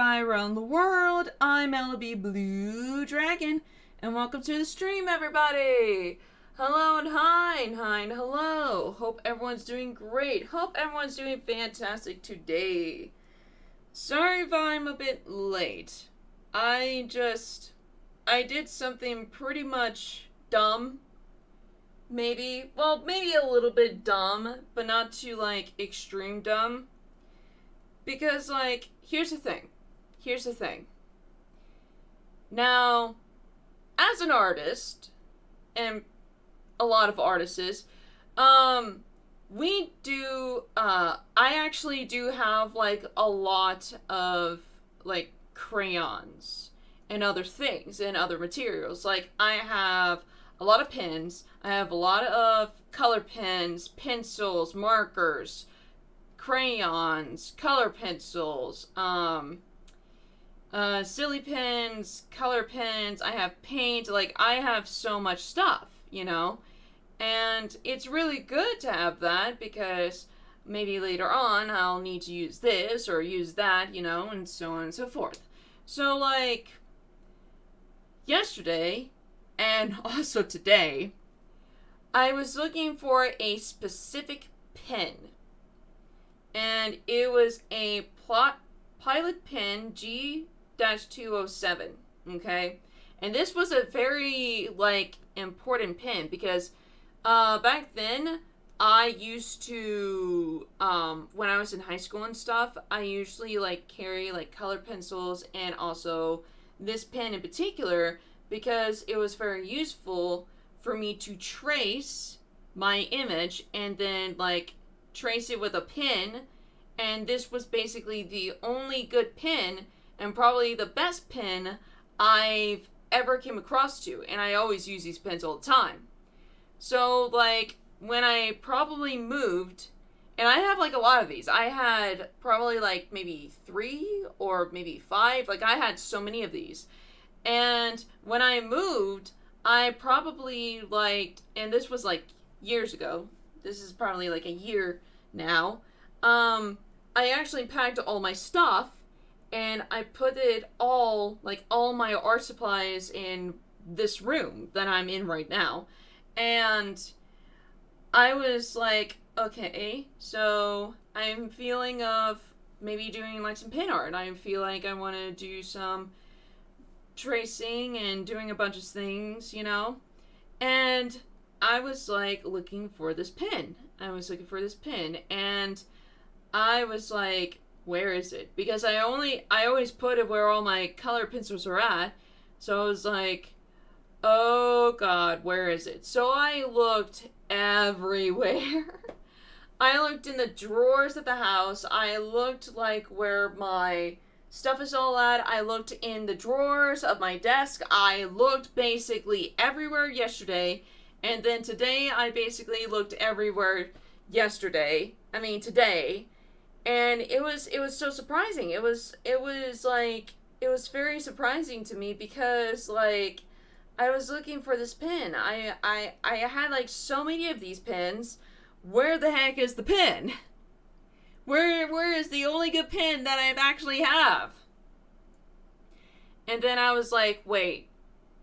hi around the world. I'm LLBlueDragon, and welcome to the stream, everybody. Hello and hi and hello. Hope everyone's doing great. Hope everyone's doing fantastic today. Sorry if I'm a bit late. I did something pretty much dumb. Maybe a little bit dumb, but not too, like, extreme dumb. Because, like, here's the thing. Now, as an artist, and a lot of artists, I actually do have, like, a lot of, like, crayons and other things and other materials. Like, I have a lot of pens, I have a lot of color pens, pencils, markers, crayons, color pencils, silly pens, color pens, I have paint, like, I have so much stuff, you know? And it's really good to have that, because maybe later on I'll need to use this or use that, you know, and so on and so forth. So, like, yesterday, and also today, I was looking for a specific pen. And it was a Pilot Pen G-207, okay? And this was a very, like, important pen, because back then, I used to, when I was in high school and stuff, I usually, like, carry, like, color pencils, and also this pen in particular, because it was very useful for me to trace my image, and then, like, trace it with a pen. And this was basically the only good pen, and probably the best pen I've ever came across to, and I always use these pens all the time. So, like, when I probably moved, and I have, like, a lot of these. I had probably, like, maybe 3 or maybe 5. Like, I had so many of these. And when I moved, I probably, like, and this was, like, years ago. This is probably, like, a year now. I actually packed all my stuff, and I put it all, like, all my art supplies in this room that I'm in right now. And I was like, okay, so I'm feeling of maybe doing, like, some pen art. I feel like I want to do some tracing and doing a bunch of things, you know? And I was, like, looking for this pen. And I was like, where is it? Because I always put it where all my color pencils are at. So I was like, oh god, where is it? So I looked everywhere. I looked in the drawers of the house. I looked, like, where my stuff is all at. I looked in the drawers of my desk. I looked basically everywhere yesterday. And then today I basically looked everywhere today. And it was so surprising. It was very surprising to me, because, like, I was looking for this pen. I had, like, so many of these pens. Where the heck is the pen? Where is the only good pen that I actually have? And then I was like, wait,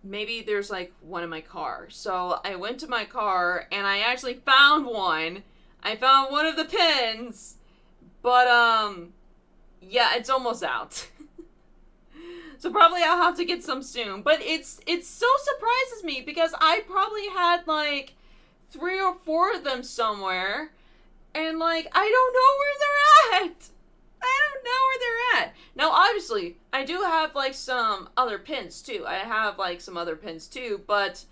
maybe there's, like, one in my car. So I went to my car, and I actually found one. I found one of the pens. But, yeah, it's almost out. So probably I'll have to get some soon. But it so surprises me, because I probably had, like, 3 or 4 of them somewhere. And, like, I don't know where they're at. Now, obviously, I do have, like, some other pens, too. I have, like, some other pens, too. But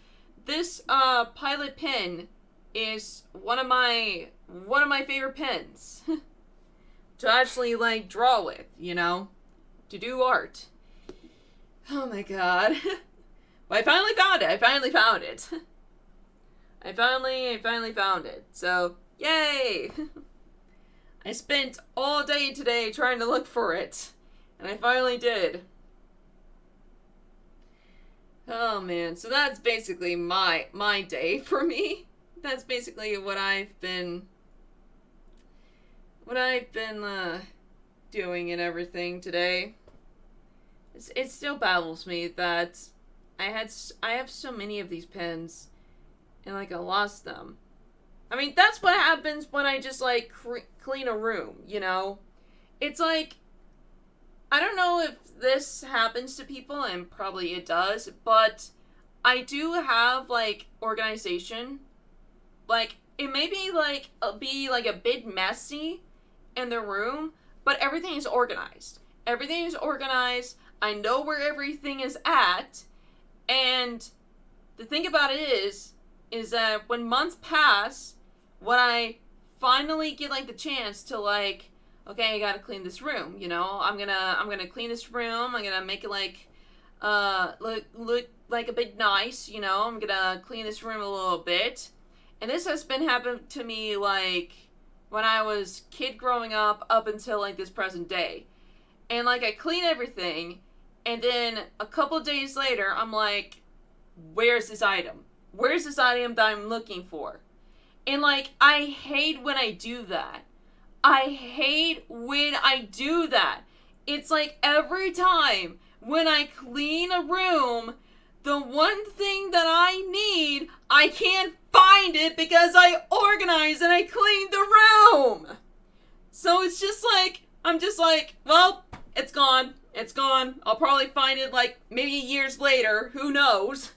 this, Pilot pen is one of my favorite pens. To actually, like, draw with, you know? To do art. Oh my god. But I finally found it. I finally found it. So, yay! I spent all day today trying to look for it. And I finally did. Oh man, so that's basically my day for me. That's basically what I've been doing and everything today. It still baffles me that I have so many of these pens, and like I lost them. I mean, that's what happens when I just like clean a room, you know? It's like, I don't know if this happens to people, and probably it does, but I do have like organization. Like, it may be like a bit messy in the room, but everything is organized. Everything is organized. I know where everything is at, and the thing about it is that when months pass, when I finally get like the chance to like, okay, I gotta clean this room, you know, I'm gonna clean this room, I'm gonna make it like, look like a bit nice, you know, I'm gonna clean this room a little bit, and this has been happening to me like when I was kid growing up until like this present day, and like I clean everything, and then a couple days later, I'm like, where's this item? Where's this item that I'm looking for? And like, I hate when I do that. I hate when I do that. It's like every time when I clean a room, the one thing that I need, I can't find it because I organized and I cleaned the room. So it's just like, I'm just like, well, it's gone. It's gone. I'll probably find it like maybe years later. Who knows?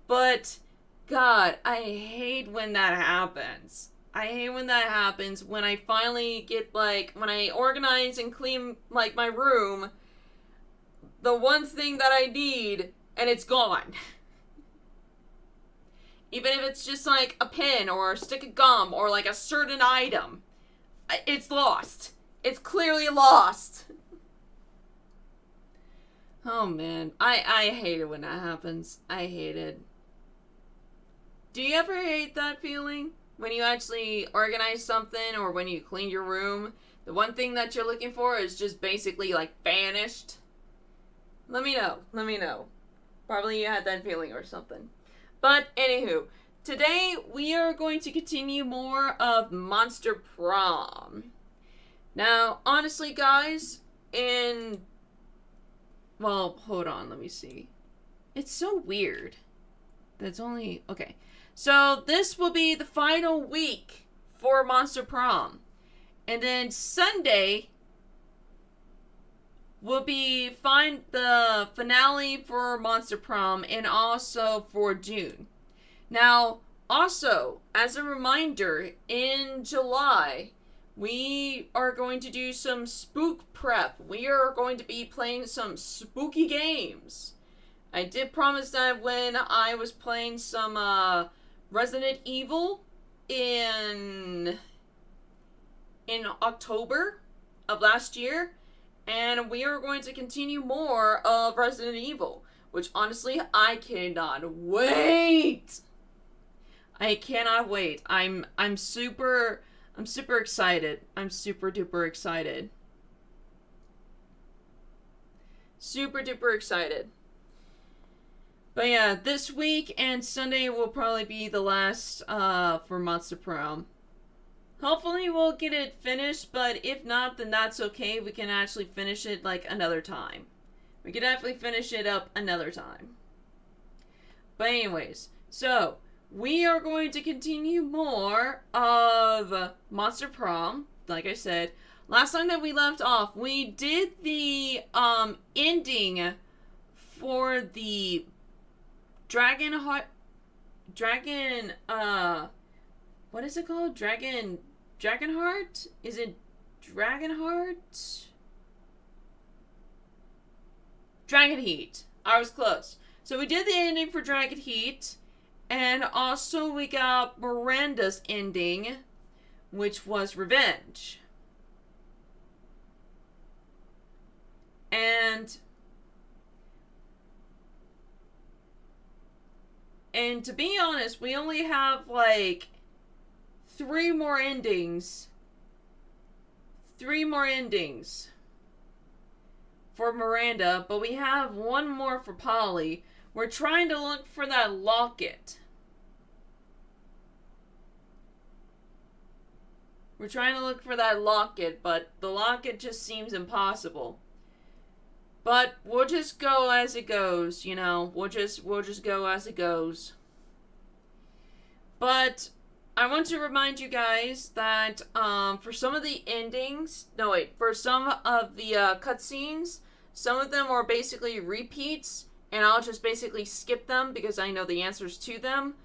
But God, I hate when that happens. I hate when that happens, when I finally get like, when I organize and clean like my room, the one thing that I need, and it's gone. Even if it's just like a pen or a stick of gum or like a certain item, it's lost. It's clearly lost. Oh man, I hate it when that happens. I hate it. Do you ever hate that feeling? When you actually organize something or when you clean your room, the one thing that you're looking for is just basically like vanished? Let me know. Let me know. Probably you had that feeling or something. But anywho, today we are going to continue more of Monster Prom. Now, honestly guys, well, hold on, let me see. It's so weird. That's only... Okay. So, this will be the final week for Monster Prom. And then Sunday will be the finale for Monster Prom and also for June. Now, also, as a reminder, in July, we are going to do some spook prep. We are going to be playing some spooky games. I did promise that when I was playing some Resident Evil in October of last year, and we are going to continue more of Resident Evil, which honestly I cannot wait. I cannot wait. I'm super excited. I'm super duper excited. Super duper excited. But yeah, this week and Sunday will probably be the last for Monster Prom. Hopefully we'll get it finished, but if not, then that's okay. We can actually finish it like another time. We can definitely finish it up another time. But anyways, so we are going to continue more of Monster Prom. Like I said, last time that we left off, we did the ending for the Dragon, what is it called? Dragonheart? Is it Dragonheart? Dragon Heat. I was close. So we did the ending for Dragon Heat, and also we got Miranda's ending, which was Revenge. And to be honest, we only have like 3 more endings. 3 more endings for Miranda, but we have 1 more for Polly. We're trying to look for that locket. We're trying to look for that locket, but the locket just seems impossible. But we'll just go as it goes, you know. We'll just go as it goes. But I want to remind you guys that for some of the endings, for some of the cutscenes, some of them are basically repeats, and I'll just basically skip them because I know the answers to them.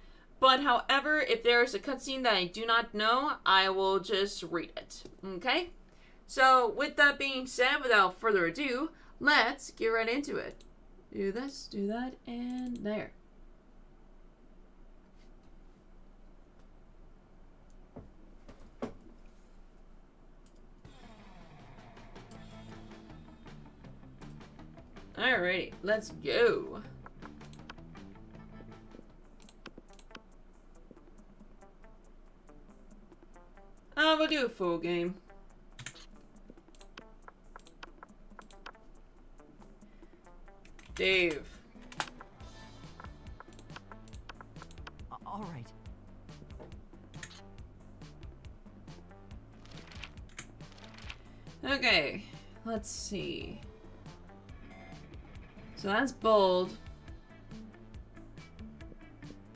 But however, if there is a cutscene that I do not know, I will just read it. Okay? So with that being said, without further ado, let's get right into it. Do this, do that, and there. Alrighty, let's go. We'll do a full game. Dave. All right. Okay, let's see. So that's bold.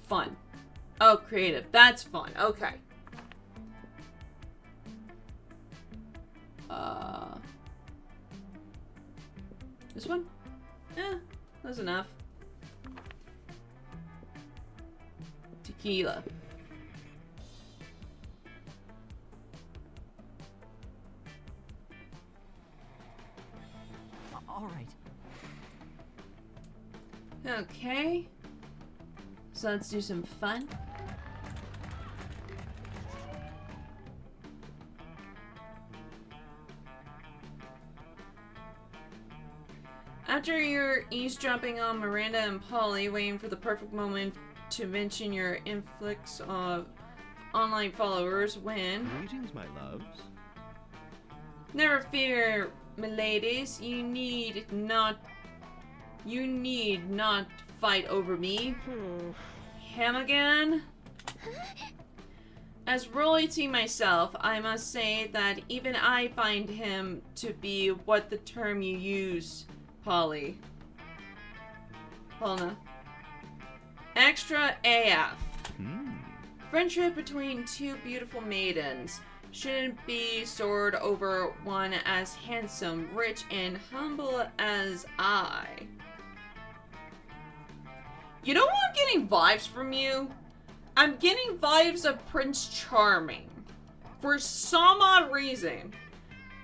Fun. Oh, creative. That's fun. Okay. This one? That's enough. Tequila. All right. Okay. So let's do some fun. After you're eavesdropping on Miranda and Polly, waiting for the perfect moment to mention your influx of online followers when... Greetings, my loves. Never fear, miladies. You need not fight over me. Him again? As royalty myself, I must say that even I find him to be what the term you use, Polly. Polna. Extra AF. Friendship between two beautiful maidens shouldn't be soared over one as handsome, rich, and humble as I. You know what I'm getting vibes from you? I'm getting vibes of Prince Charming. For some odd reason.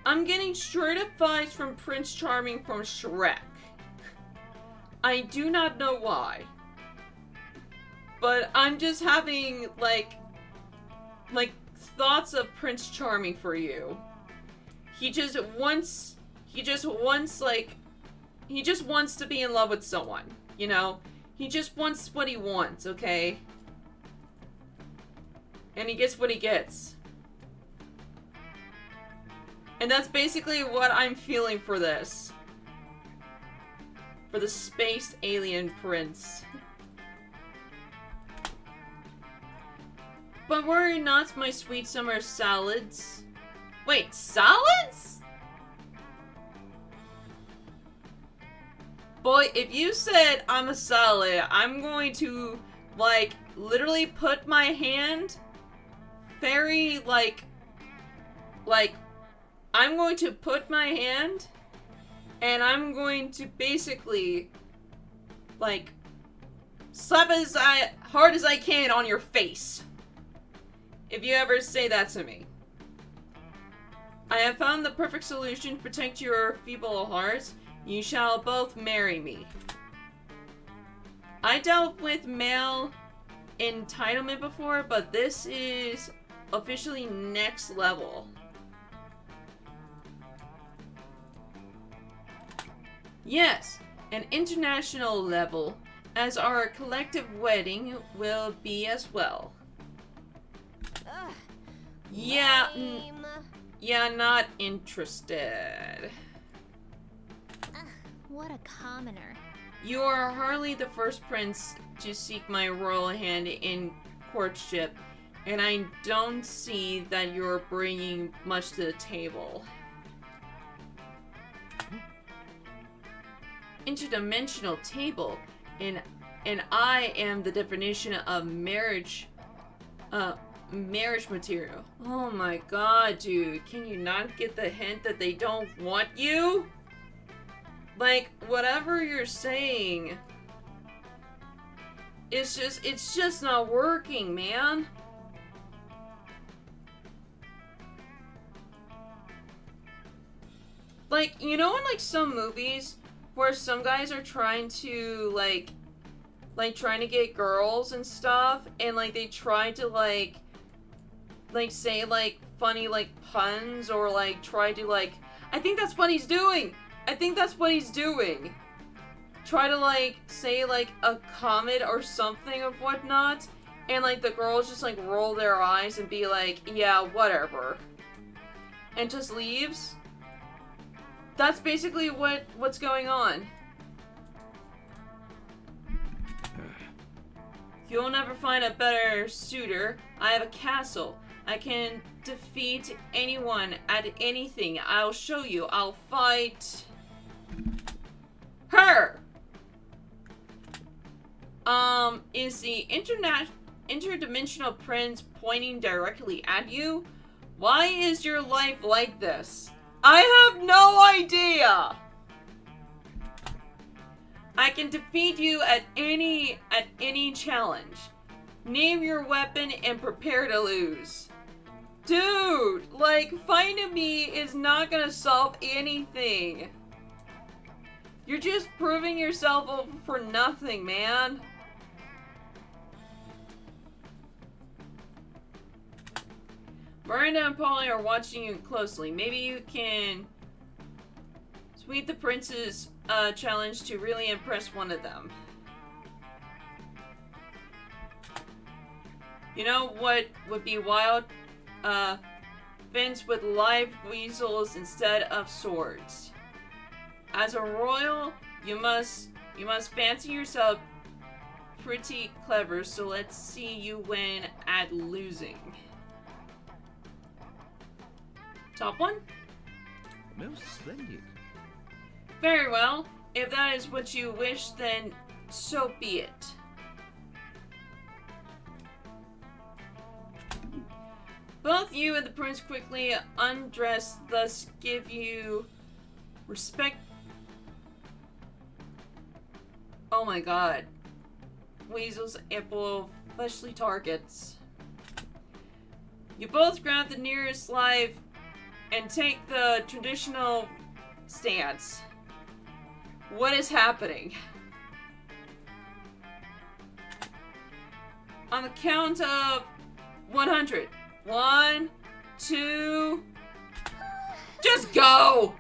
I'm getting straight up vibes from Prince Charming from Shrek. I do not know why. But I'm just having, like thoughts of Prince Charming for you. He just wants to be in love with someone, you know? He just wants what he wants, okay? And he gets what he gets. And that's basically what I'm feeling for this. For the space alien prince. But worry not, my sweet summer salads. Wait, salads? Boy, if you said I'm a salad, I'm going to, like, literally put my hand very, I'm going to put my hand and I'm going to basically, like, slap as hard as I can on your face. If you ever say that to me. I have found the perfect solution to protect your feeble hearts. You shall both marry me. I dealt with male entitlement before, but this is officially next level. Yes, an international level, as our collective wedding will be as well. Yeah, not interested. What a commoner. You are hardly the first prince to seek my royal hand in courtship, and I don't see that you're bringing much to the table. interdimensional table, and I am the definition of marriage material. Oh my god, dude. Can you not get the hint that they don't want you? Like, whatever you're saying, it's just not working, man. Like, you know in, like, some movies where some guys are trying to, like trying to get girls and stuff, and, like, they try to, like, say, like, funny, like, puns, or, like, try to, like... I think that's what he's doing! I think that's what he's doing! Try to, like, say, like, a comment or something of whatnot, and, like, the girls just, like, roll their eyes and be like, yeah, whatever. And just leaves. That's basically what's going on. You'll never find a better suitor. I have a castle. I can defeat anyone at anything. I'll show you. I'll fight her. Is the interdimensional prince pointing directly at you? Why is your life like this? I have no idea. I can defeat you at any challenge. Name your weapon and prepare to lose. Dude, like, finding me is not gonna solve anything. You're just proving yourself over for nothing, man. Miranda and Polly are watching you closely. Maybe you can sweep the prince's challenge to really impress one of them. You know what would be wild? Fence with live weasels instead of swords. As a royal, you must fancy yourself pretty clever, so let's see you win at losing. Top one? Most splendid. Very well. If that is what you wish, then so be it. Both you and the prince quickly undress, thus give you respect. Oh my god. Weasels ample fleshly targets. You both grab the nearest live and take the traditional stance. What is happening? On the count of 100. 1, 2... Just go!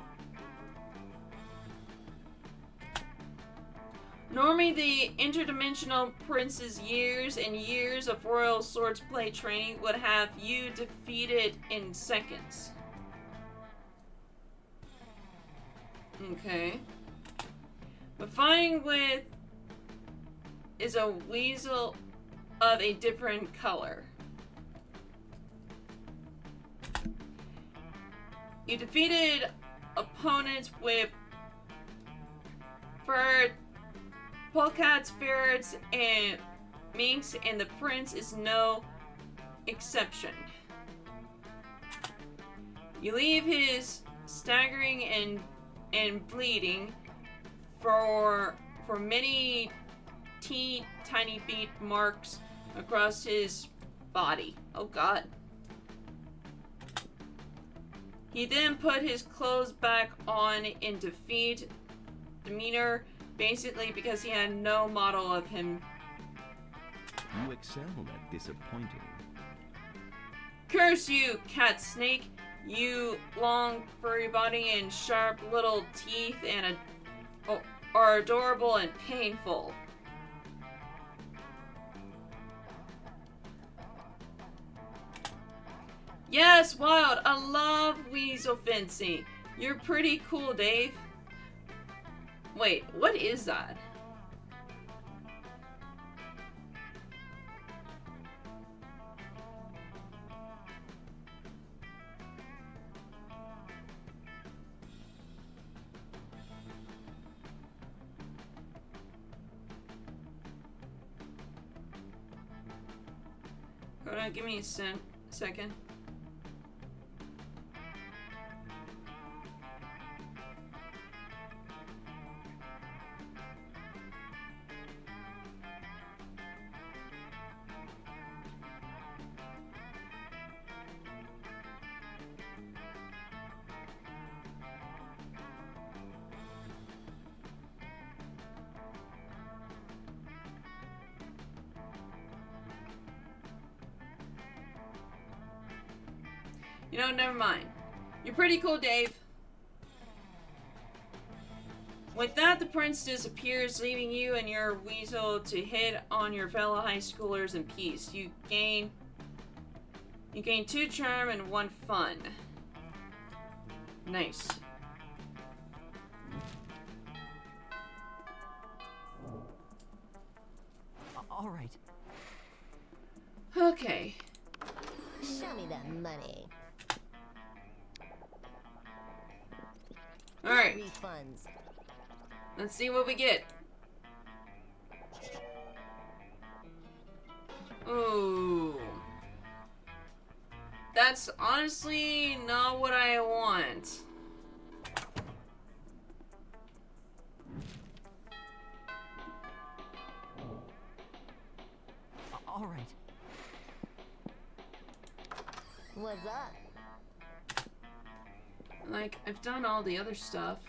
Normally, the interdimensional prince's years and years of royal swordsplay training would have you defeated in seconds. Okay. But fighting with is a weasel of a different color. You defeated opponents with fur, polecats, ferrets, and minks, and the prince is no exception. You leave his staggering and bleeding for many tiny beat marks across his body. Oh god. He then put his clothes back on in demeanor, basically because he had no model of him. You excel at disappointing. Curse you, cat snake! You long furry body and sharp little teeth are adorable and painful. Yes, Wild, I love weasel fencing. You're pretty cool, Dave. Wait, what is that? Give me a second. You know, never mind. You're pretty cool, Dave. With that, the prince disappears, leaving you and your weasel to hit on your fellow high schoolers in peace. You gain 2 charm and 1 fun. Nice. All right. Okay. Show me that money. Alright. Refunds. Let's see what we get. Ooh. That's honestly not what I want. All right. What's up? Like, I've done all the other stuff.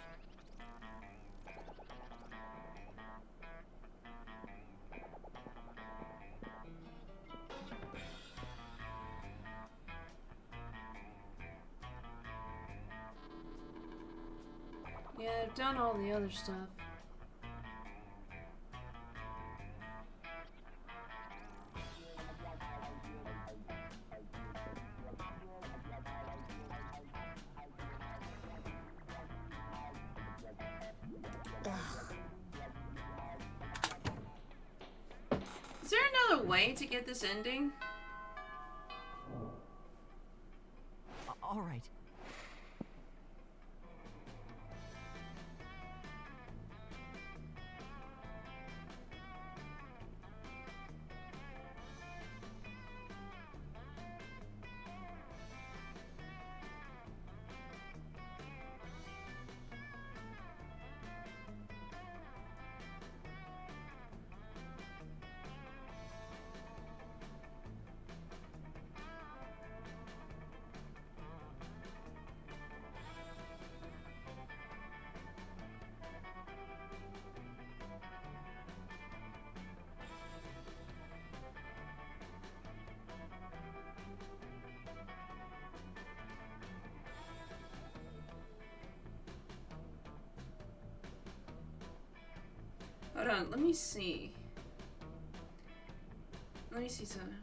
Yeah, I've done all the other stuff. Is there another way to get this ending? All right. Hold on, let me see. Let me see something.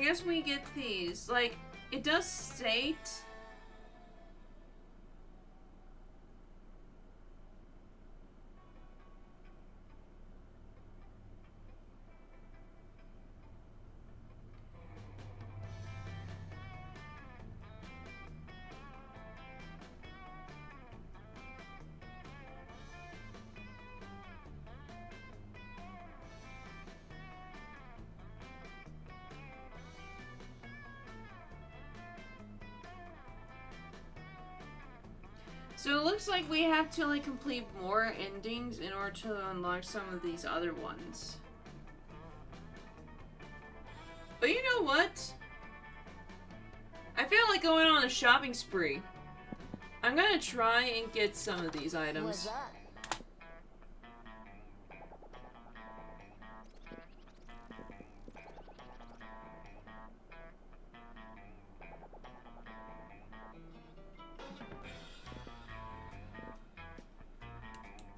I guess we get these. Like, it does state... So it looks like we have to like complete more endings in order to unlock some of these other ones. But you know what? I feel like going on a shopping spree. I'm gonna try and get some of these items. What's up?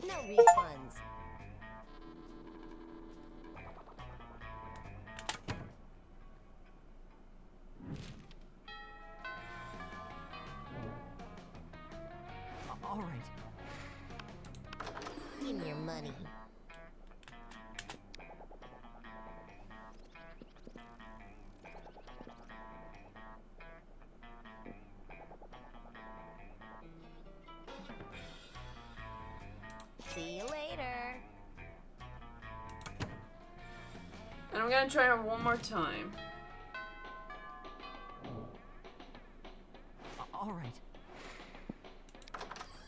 No refunds. All right. Give me your money. See you later. And I'm gonna try it one more time. All right.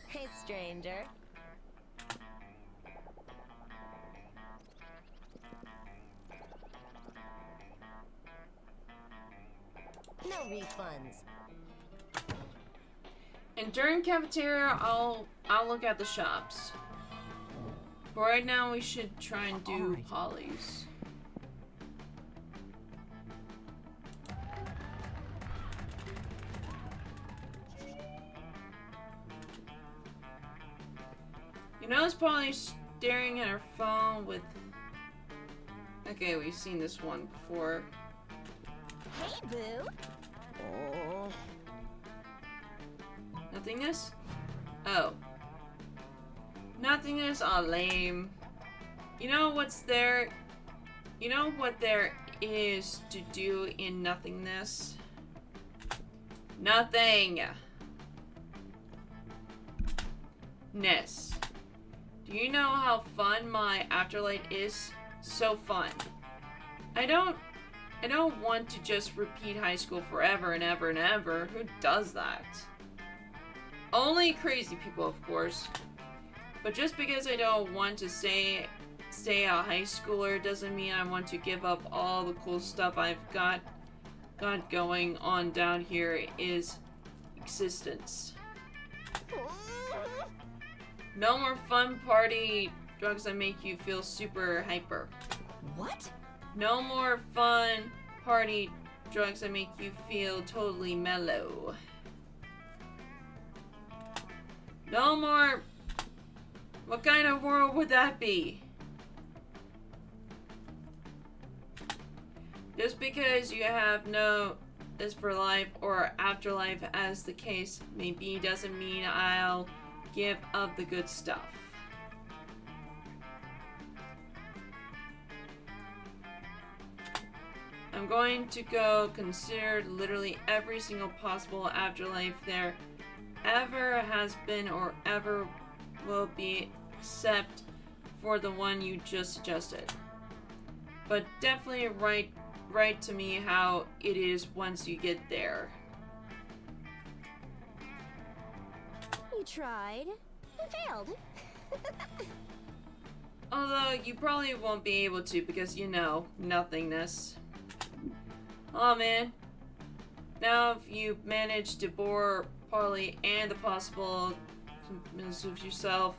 Hey, stranger. No refunds. And during cafeteria, I'll look at the shops. But right now, we should try and do Alright. Polly's. You notice Polly's staring at her phone with... Okay, we've seen this one before. Hey, boo. Oh. Nothingness? Oh. Nothingness? Aw, lame. You know what's there? You know what there is to do in nothingness? Nothing. Ness. Do you know how fun my afterlife is? So fun. I don't want to just repeat high school forever and ever and ever. Who does that? Only crazy people, of course. But just because I don't want to stay a high schooler doesn't mean I want to give up all the cool stuff I've got going on down here is existence. No more fun party drugs that make you feel super hyper. What? No more fun party drugs that make you feel totally mellow. No more... What kind of world would that be? Just because you have no this for life or afterlife as the case may be doesn't mean I'll give up the good stuff. I'm going to go consider literally every single possible afterlife there ever has been or ever will be, except for the one you just suggested. But definitely write to me how it is once you get there. You tried and failed. Although you probably won't be able to because you know, nothingness. Oh man. Now if you manage to bore Polly and the possible of yourself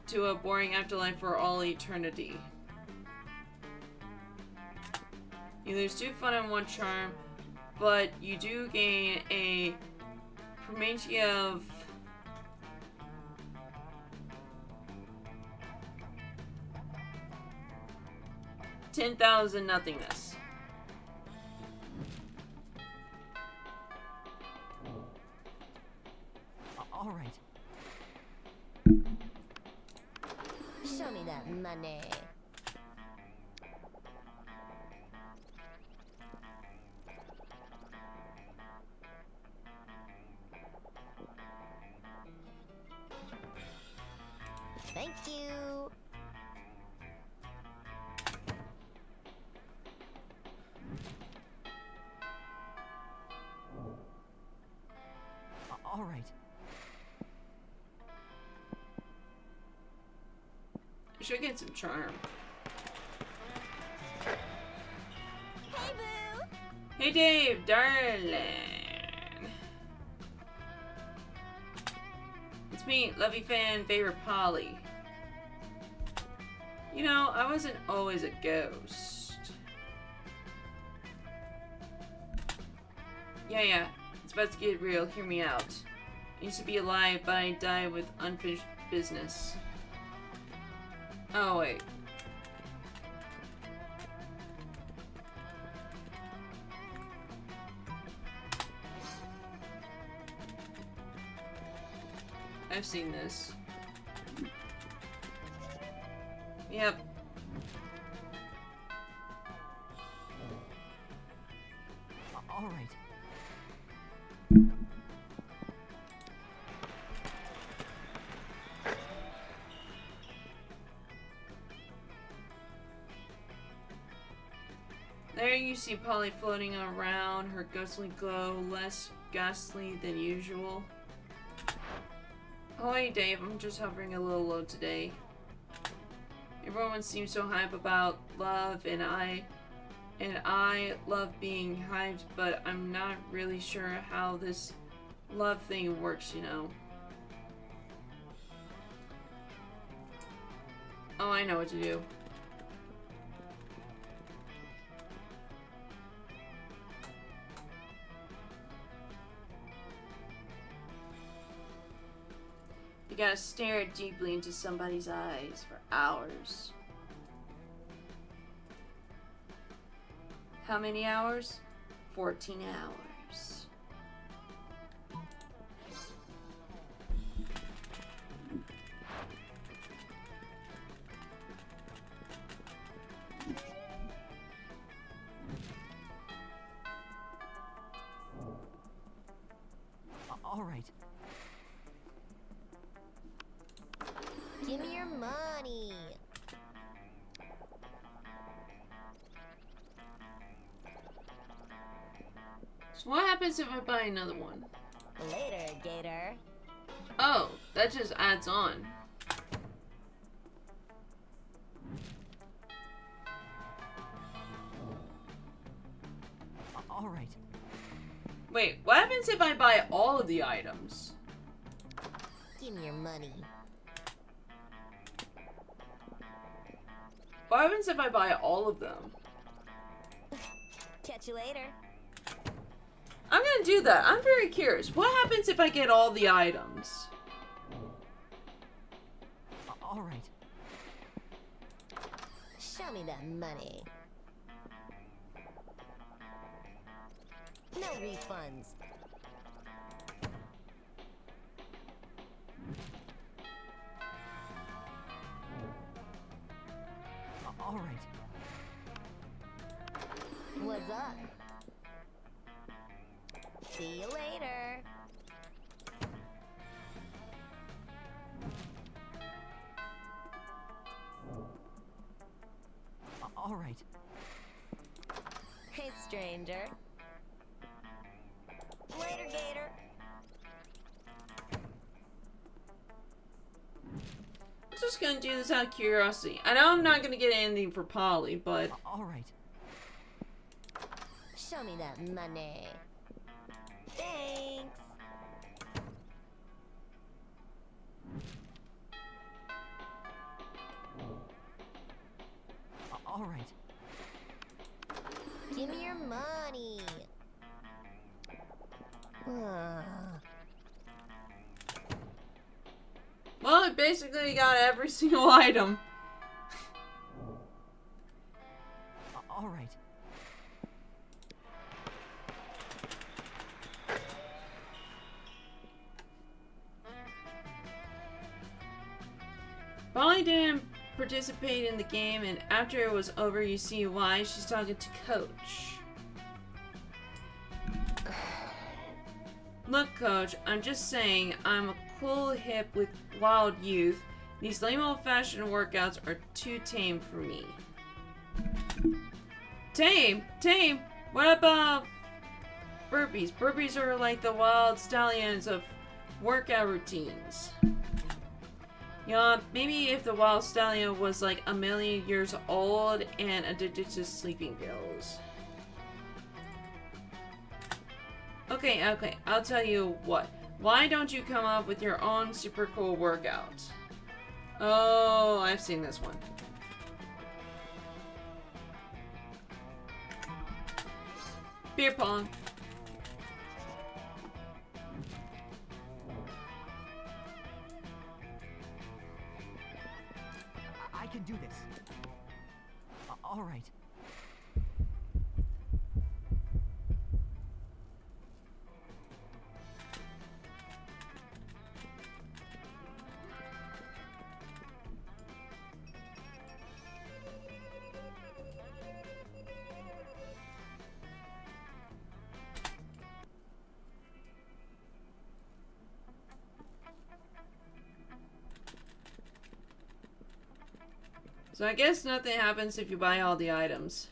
to a boring afterlife for all eternity. You lose 2 fun and 1 charm, but you do gain a permanency of 10,000 nothingness. All right. Show me that money. Thank you. All right. I should get some charm. Hey, Boo. Hey Dave, darling. It's me, Lovey Fan, favorite Polly. You know, I wasn't always a ghost. Yeah, it's about to get real, hear me out. I used to be alive, but I died with unfinished business. Oh, wait. I've seen this. Yep. All right. There you see Polly floating around, her ghostly glow less ghastly than usual. Oh hey Dave, I'm just hovering a little low today. Everyone seems so hype about love, and I love being hyped, but I'm not really sure how this love thing works, you know. Oh, I know what to do. You gotta stare deeply into somebody's eyes for hours. How many hours? 14 hours. All right. Give me your money. So what happens if I buy another one? Later, Gator. Oh, that just adds on. All right. Wait, what happens if I buy all of the items? Give me your money. What happens if I buy all of them? Catch you later. I'm gonna do that. I'm very curious. What happens if I get all the items? All right. Show me that money. No refunds. All right. What's up? See you later. All right. Hey, stranger. Later, Gator. I'm just gonna do this out of curiosity. I know I'm not gonna get anything for Polly, but All right. Show me that money. Thanks. All right. Give me your money. well, I basically got every single item. All right. didn't participate in the game, and after it was over, you see why. She's talking to Coach. Look, Coach, I'm just saying, I'm a cool, hip, with wild youth. These lame old-fashioned workouts are too tame for me. Tame? Tame? What about burpees? Burpees are like the wild stallions of workout routines. You know, maybe if the wild stallion was like 1,000,000 years old and addicted to sleeping pills. Okay, I'll tell you what. Why don't you come up with your own super cool workout? Oh, I've seen this one. Beer pong. I can do this. All right. So I guess nothing happens if you buy all the items.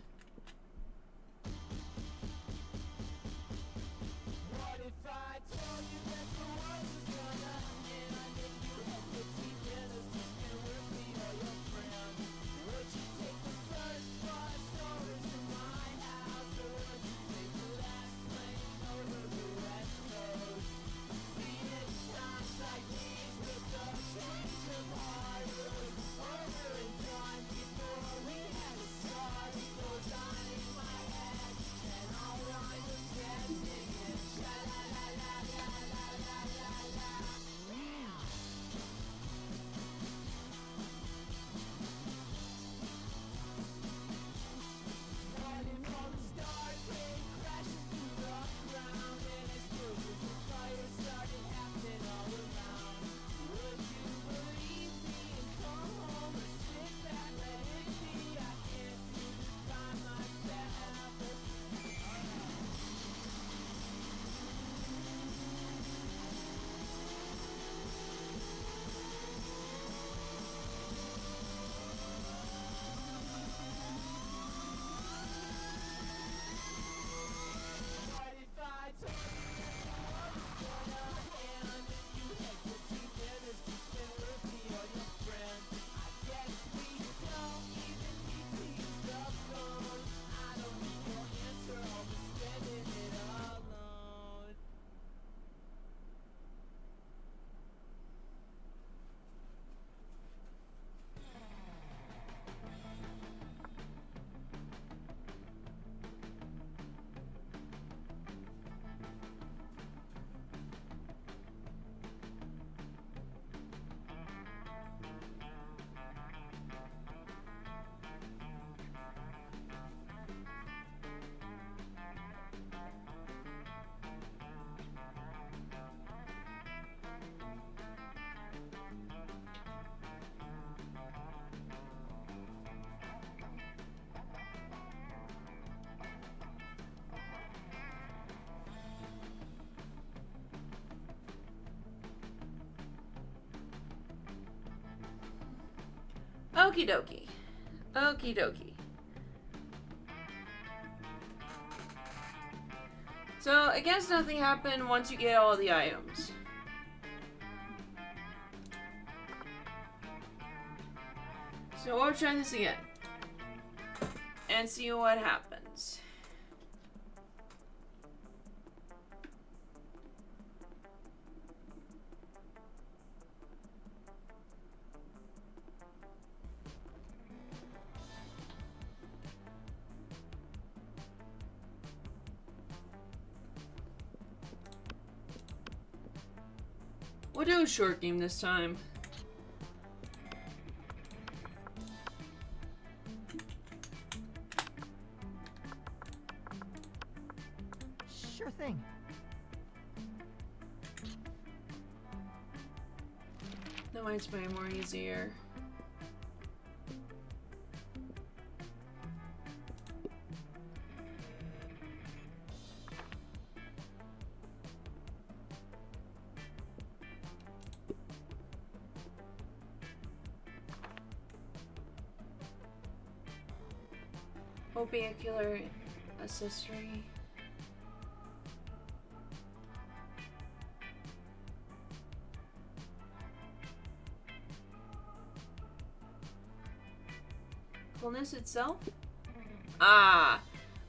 Okie dokie. Okie dokie. So, I guess nothing happened once you get all the items. So, we'll try this again. And see what happens. We'll do a short game this time. Sure thing. That might be more easier. Will be a killer accessory. Coolness itself? Ah!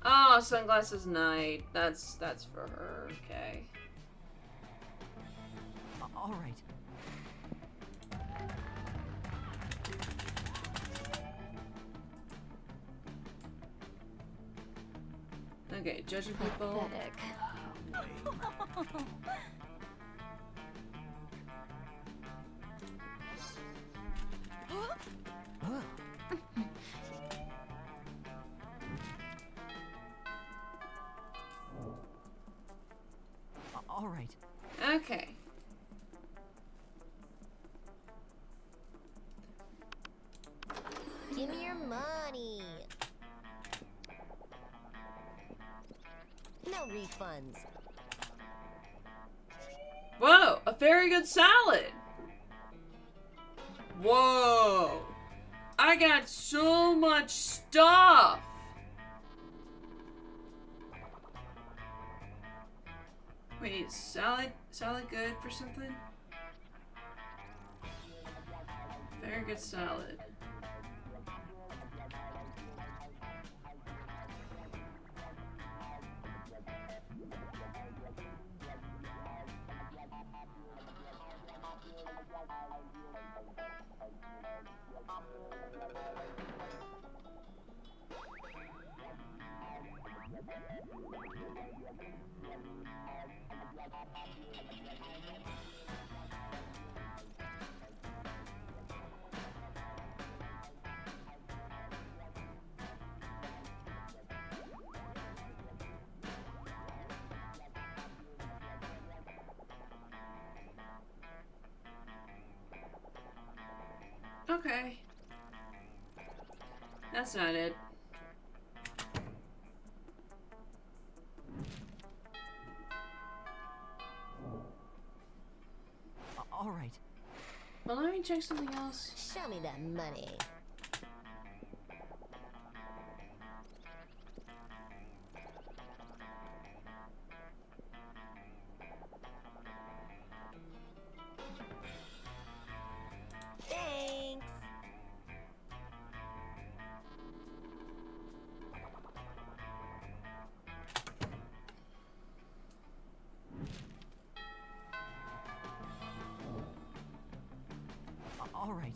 Oh, sunglasses night. That's for her. Okay. All right. Okay, judging people. Pathetic. All right. Okay. Give me your money. No refunds. Whoa, a very good salad. Whoa. I got so much stuff. Wait, salad good for something? Very good salad. Okay. That's not it. All right. Well, let me check something else. Show me that money. Thanks. All right.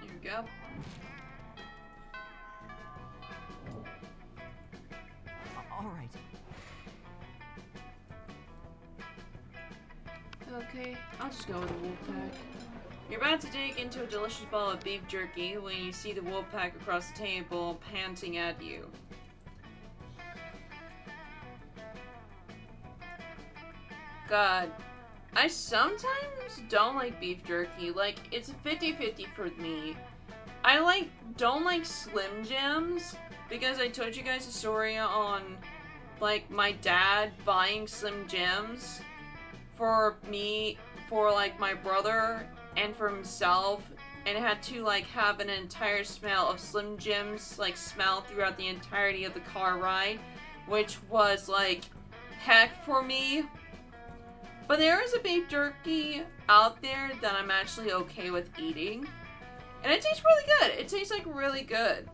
There we go. All right. Okay, I'll just go with the wolf pack. You're about to dig into a delicious bowl of beef jerky when you see the wolf pack across the table panting at you. God, I sometimes don't like beef jerky. Like, it's a 50-50 for me. I don't like Slim Jims because I told you guys a story on like my dad buying Slim Jims for me, for like my brother and for himself, and it had to like have an entire smell of Slim Jims like smell throughout the entirety of the car ride, which was like heck for me. But there is a beef jerky out there that I'm actually okay with eating. And it tastes really good. It tastes like really good.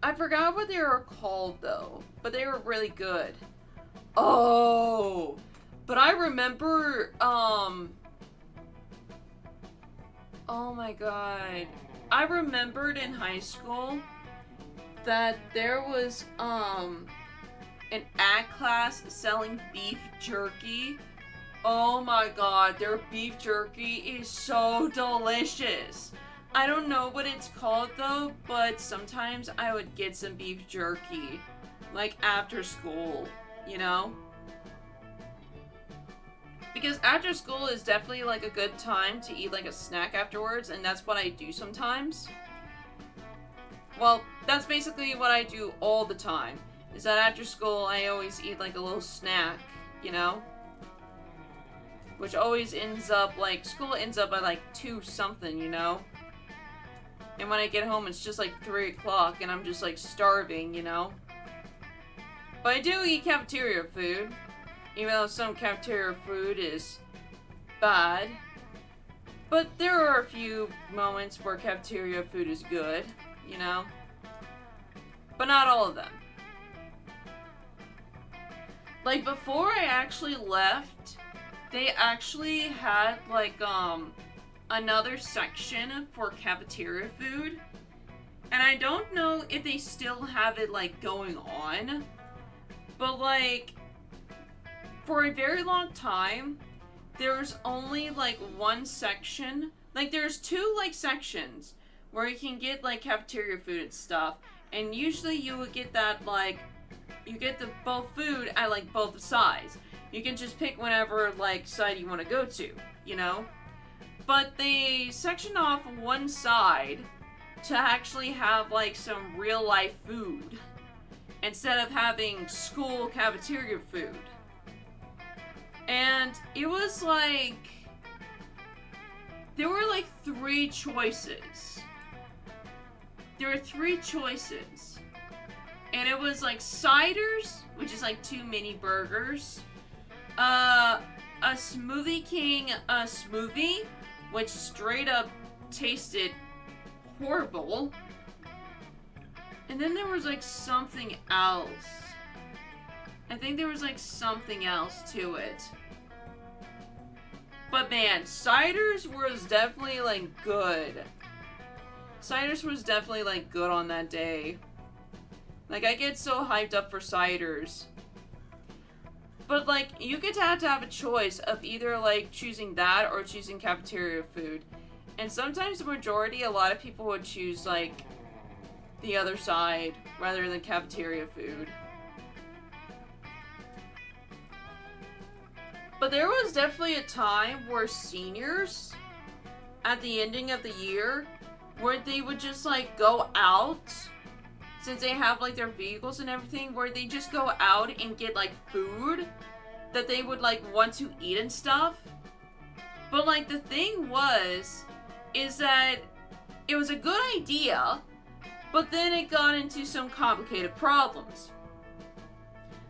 I forgot what they were called though, but they were really good. Oh, but I remember, oh my god. I remembered in high school that there was, an art class selling beef jerky. Oh my god, their beef jerky is so delicious. I don't know what it's called though, but sometimes I would get some beef jerky, like after school, you know? Because after school is definitely like a good time to eat like a snack afterwards, and that's what I do sometimes. Well, that's basically what I do all the time, is that after school I always eat like a little snack, you know? Which always ends up, like, school ends up at like 2 something, you know? And when I get home it's just like 3 o'clock and I'm just like starving, you know? But I do eat cafeteria food, even though some cafeteria food is bad. But there are a few moments where cafeteria food is good, you know? But not all of them. Like, before I actually left, they actually had, like, another section for cafeteria food. And I don't know if they still have it, like, going on. But, like, for a very long time, there's only, like, one section. Like, there's 2, like, sections where you can get, like, cafeteria food and stuff. And usually you would get that, like, you get the both food at, like, both sides. You can just pick whatever, like, side you want to go to, you know? But they section off one side to actually have, like, some real-life food instead of having school cafeteria food. And it was, like, there were, like, 3 choices. There were 3 choices. And it was, like, ciders, which is, like, 2 mini burgers. A Smoothie King smoothie, which straight up tasted horrible. And then there was, like, something else. I think there was, like, something else to it. But man, ciders was definitely, like, good. Ciders was definitely, like, good on that day. Like, I get so hyped up for ciders. But, like, you get to have a choice of either, like, choosing that or choosing cafeteria food. And sometimes the majority, a lot of people would choose, like, the other side rather than cafeteria food. But there was definitely a time where seniors, at the ending of the year, where they would just, like, go out, since they have, like, their vehicles and everything, where they just go out and get, like, food that they would, like, want to eat and stuff. But, like, the thing is that it was a good idea, but then it got into some complicated problems.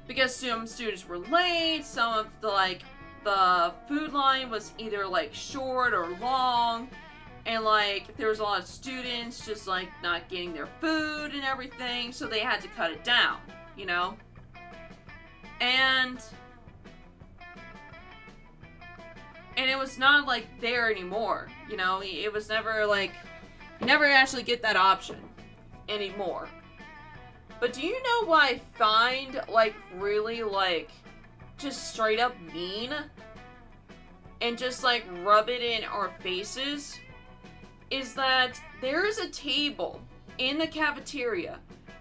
Because some students were late, some of the, like, the food line was either, like, short or long, and, like, there was a lot of students just, like, not getting their food and everything, so they had to cut it down, you know? And it was not, like, there anymore, you know? It was never, like, you never actually get that option anymore. But do you know what I find, like, really, like, just straight up mean? And just, like, rub it in our faces? Is that there is a table in the cafeteria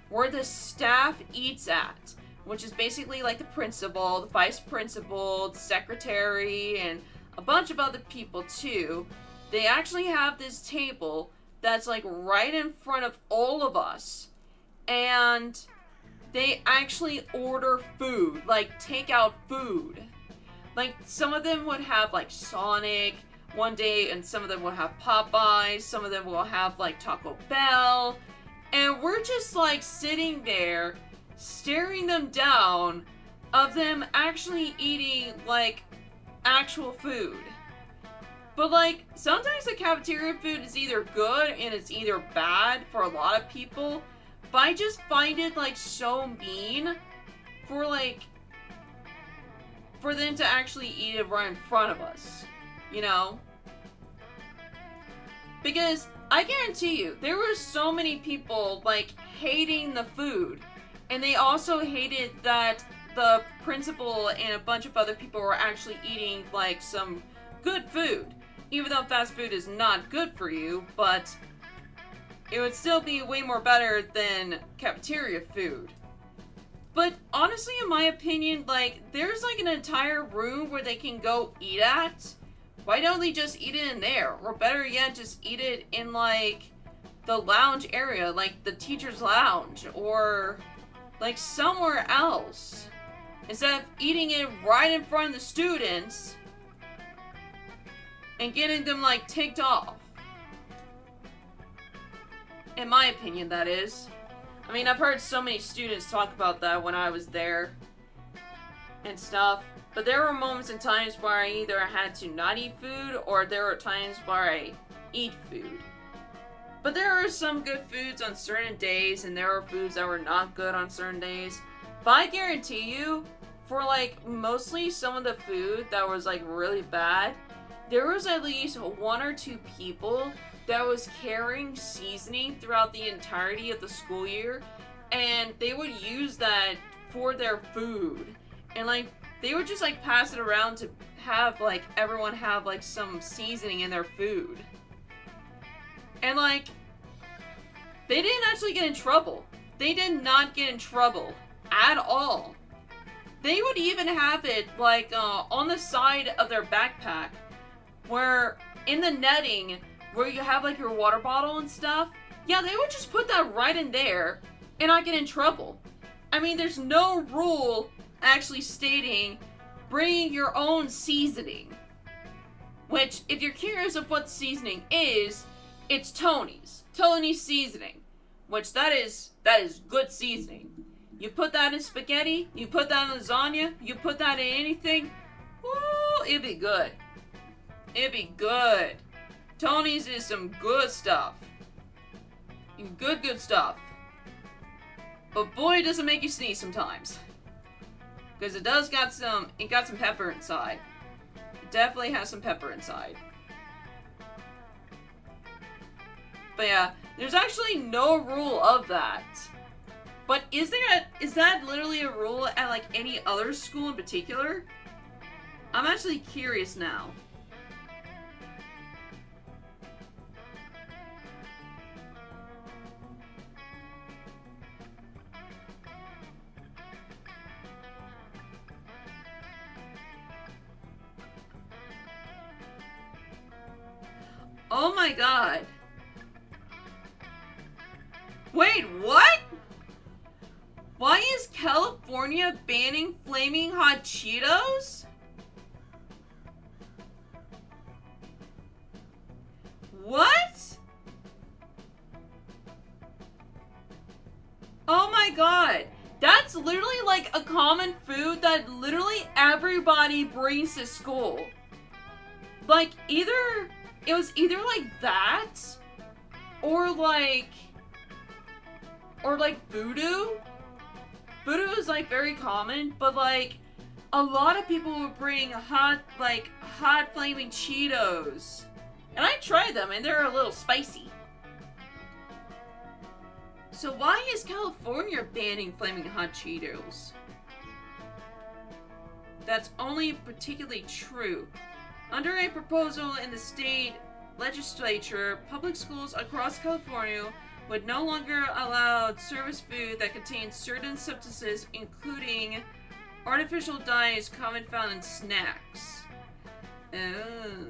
where the staff eats at, which is basically like the principal, the vice principal, the secretary, and a bunch of other people too. They actually have this table that's like right in front of all of us, and they actually order food, like takeout food. Like, some of them would have like Sonic one day, and some of them will have Popeyes, some of them will have, like, Taco Bell, and we're just, like, sitting there, staring them down, of them actually eating, like, actual food. But, like, sometimes the cafeteria food is either good, and it's either bad for a lot of people, but I just find it, like, so mean for, like, for them to actually eat it right in front of us. You know? Because I guarantee you, there were so many people, like, hating the food. And they also hated that the principal and a bunch of other people were actually eating, like, some good food. Even though fast food is not good for you, but it would still be way more better than cafeteria food. But honestly, in my opinion, like, there's like an entire room where they can go eat at. Why don't they just eat it in there? Or better yet, just eat it in like the lounge area, like the teacher's lounge, or like somewhere else. Instead of eating it right in front of the students and getting them like ticked off. In my opinion, that is. I mean, I've heard so many students talk about that when I was there and stuff. But there were moments and times where I either had to not eat food, or there were times where I eat food. But there are some good foods on certain days, and there are foods that were not good on certain days. But I guarantee you, for like mostly some of the food that was like really bad, there was at least 1 or 2 people that was carrying seasoning throughout the entirety of the school year, and they would use that for their food, and like they would just like pass it around to have like everyone have like some seasoning in their food. And like they didn't actually get in trouble. They did not get in trouble at all. They would even have it like on the side of their backpack, where in the netting where you have like your water bottle and stuff. Yeah, they would just put that right in there and not get in trouble. I mean, there's no rule actually stating bringing your own seasoning. Which, if you're curious of what seasoning is, it's Tony's. Tony's seasoning. Which that is good seasoning. You put that in spaghetti, you put that in lasagna, you put that in anything, ooh, it'd be good. It'd be good. Tony's is some good stuff. Good stuff. But boy, it doesn't make you sneeze sometimes. Because it got some pepper inside. It definitely has some pepper inside. But yeah, there's actually no rule of that. But is that literally a rule at like any other school in particular? I'm actually curious now. Oh my god. Wait, what? Why is California banning flaming hot Cheetos? What? Oh my god. That's literally like a common food that literally everybody brings to school. Like it was either like that or like voodoo. Voodoo is like very common, but like a lot of people would bring hot flaming Cheetos. And I tried them and they're a little spicy. So why is California banning flaming hot Cheetos? That's only particularly true. Under a proposal in the state legislature, public schools across California would no longer allow service food that contains certain substances, including artificial dyes commonly found in snacks. Oh.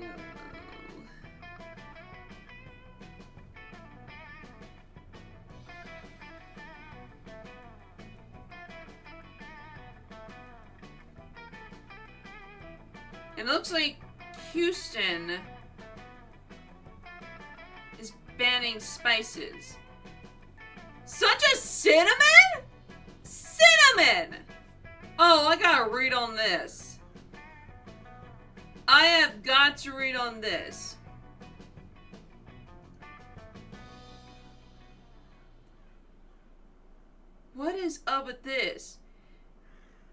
It looks like Houston is banning spices. Such a cinnamon? Cinnamon! Oh, I gotta read on this. I have got to read on this. What is up with this?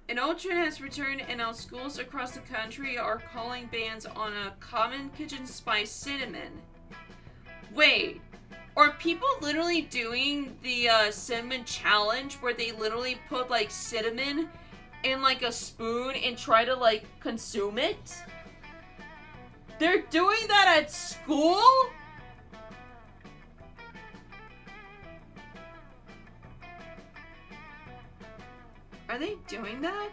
An old trend has returned, and now schools across the country are calling bans on a common kitchen spice, cinnamon. Wait, are people literally doing the cinnamon challenge where they literally put like cinnamon in like a spoon and try to like consume it? They're doing that at school? Are they doing that?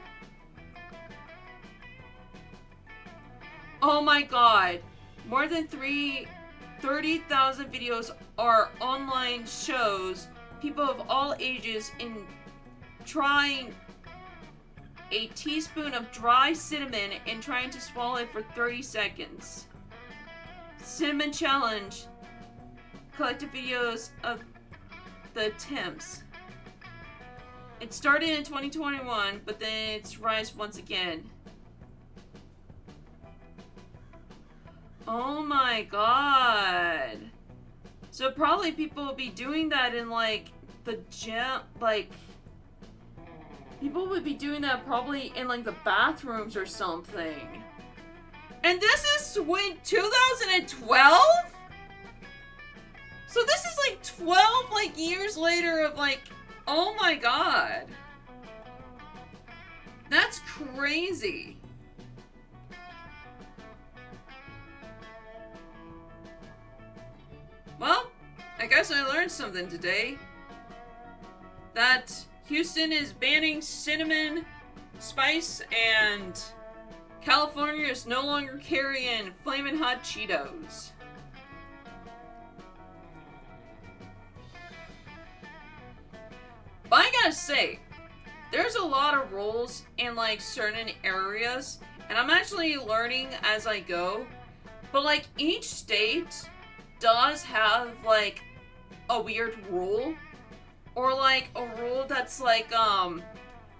Oh my god. More than 30,000 videos are online shows. People of all ages in trying a teaspoon of dry cinnamon and trying to swallow it for 30 seconds. Cinnamon challenge. Collective videos of the attempts. It started in 2021, but then it's rise once again. Oh my god. So probably people will be doing that in like the gym, like people would be doing that probably in like the bathrooms or something. And this is when 2012? So this is like 12 like years later of like, oh my god. That's crazy. Well, I guess I learned something today. That Houston is banning cinnamon spice and California is no longer carrying Flamin' Hot Cheetos. But I gotta say, there's a lot of rules in like certain areas, and I'm actually learning as I go. But like each state does have like a weird rule, or like a rule that's like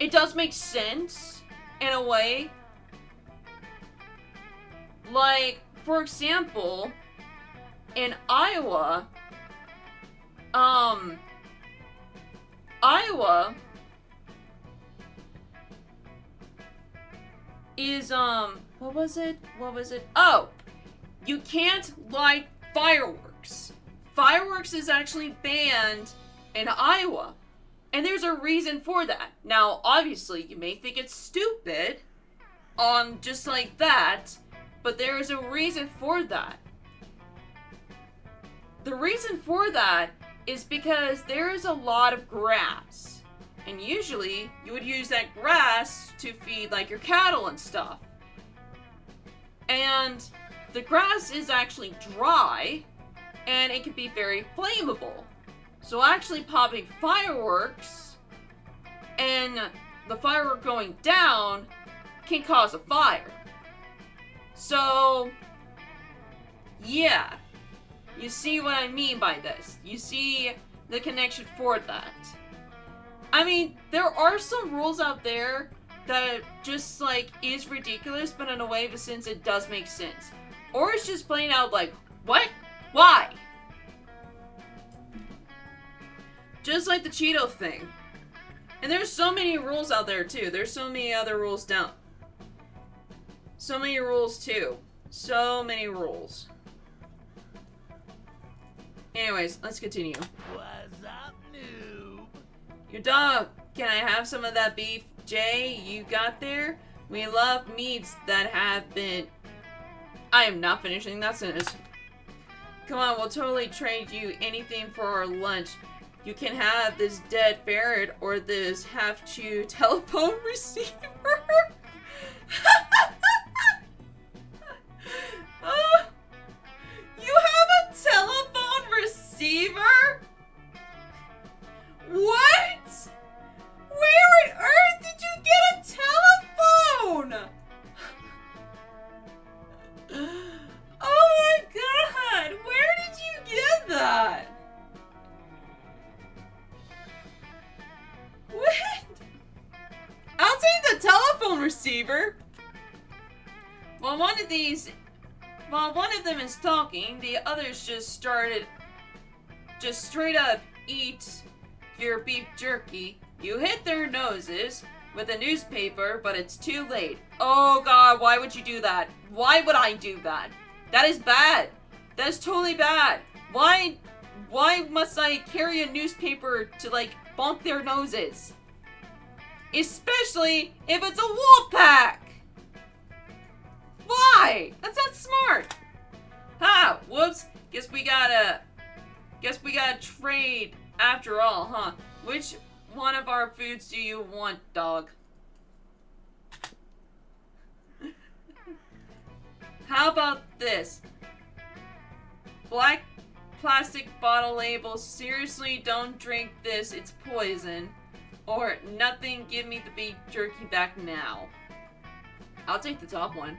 it does make sense in a way. Like for example, in Iowa is what was it? Oh, you can't light fireworks. Fireworks is actually banned in Iowa. And there's a reason for that. Now, obviously, you may think it's stupid just like that, but there is a reason for that. The reason for that is because there is a lot of grass. And usually, you would use that grass to feed like your cattle and stuff. And the grass is actually dry, and it can be very flammable. So actually popping fireworks and the firework going down can cause a fire. So, yeah. You see what I mean by this. You see the connection for that. I mean, there are some rules out there that just like is ridiculous, but in a way, but since it does make sense. Or it's just plain out like, what? Why? Just like the Cheeto thing. And there's so many rules out there too. There's so many other rules down. So many rules too. So many rules. Anyways, let's continue. What's up, noob? Your dog. Can I have some of that beef, Jay? You got there? We love meats that have been... I am not finishing that sentence. Come on, we'll totally trade you anything for our lunch. You can have this dead ferret or this half-chewed telephone receiver. You have a telephone receiver? What? Where on earth did you get a telephone? Oh my god, where did you get that? What? I'll take the telephone receiver. While one of them is talking, the others just straight up eat your beef jerky. You hit their noses with a newspaper, but it's too late. Oh god, why would you do that? Why would I do that? That is bad. That is totally bad. Why must I carry a newspaper to like bonk their noses? Especially if it's a wolf pack! Why? That's not smart. Ha! Whoops. Guess we gotta trade after all, huh? Which one of our foods do you want, dog? How about this? Black plastic bottle label. Seriously, don't drink this. It's poison. Or nothing. Give me the beef jerky back now. I'll take the top one.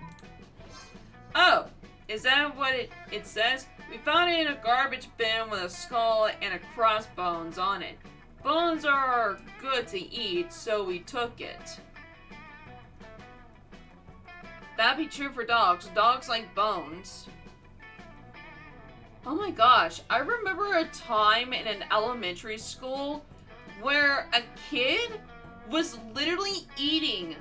Oh, is that what it says? We found it in a garbage bin with a skull and a crossbones on it. Bones are good to eat, so we took it. That'd be true for dogs. Dogs like bones. Oh my gosh, I remember a time in an elementary school where a kid was literally eating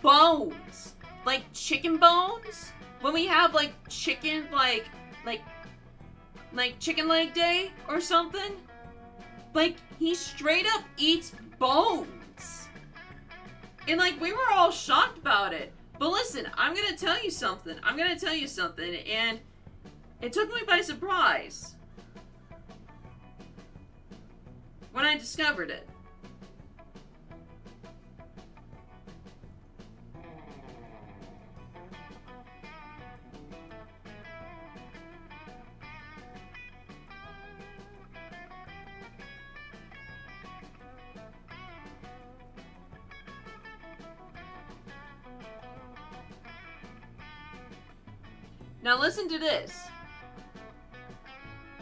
bones. Like chicken bones. When we have like chicken, like chicken leg day or something. Like, he straight up eats bones. And like, we were all shocked about it. But listen, I'm gonna tell you something. And it took me by surprise when I discovered it. Now listen to this.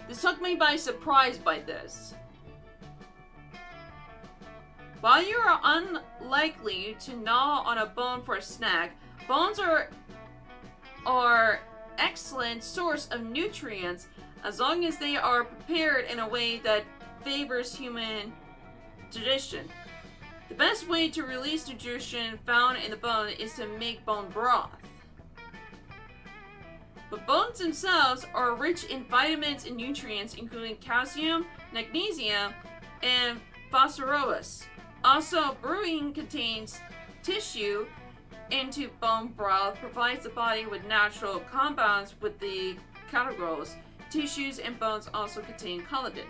This took me by surprise by this. While you are unlikely to gnaw on a bone for a snack, bones are excellent source of nutrients as long as they are prepared in a way that favors human digestion. The best way to release nutrition found in the bone is to make bone broth. But bones themselves are rich in vitamins and nutrients including calcium, magnesium, and phosphorus. Also, brewing contains tissue into bone broth provides the body with natural compounds with the categories. Tissues and bones also contain collagen.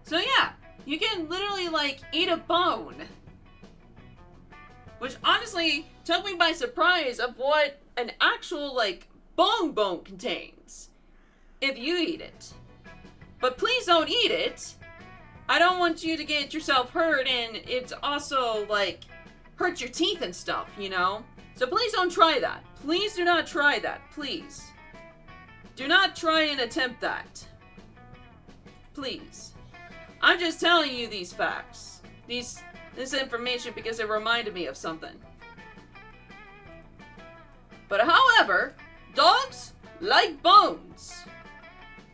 So yeah, you can literally like eat a bone. Which honestly took me by surprise of what an actual like bone contains. If you eat it. But please don't eat it. I don't want you to get yourself hurt and it's also like hurt your teeth and stuff, you know? So please don't try that. Please do not try that. Please. Do not try and attempt that. Please. I'm just telling you these facts. This information because it reminded me of something. But however, dogs like bones.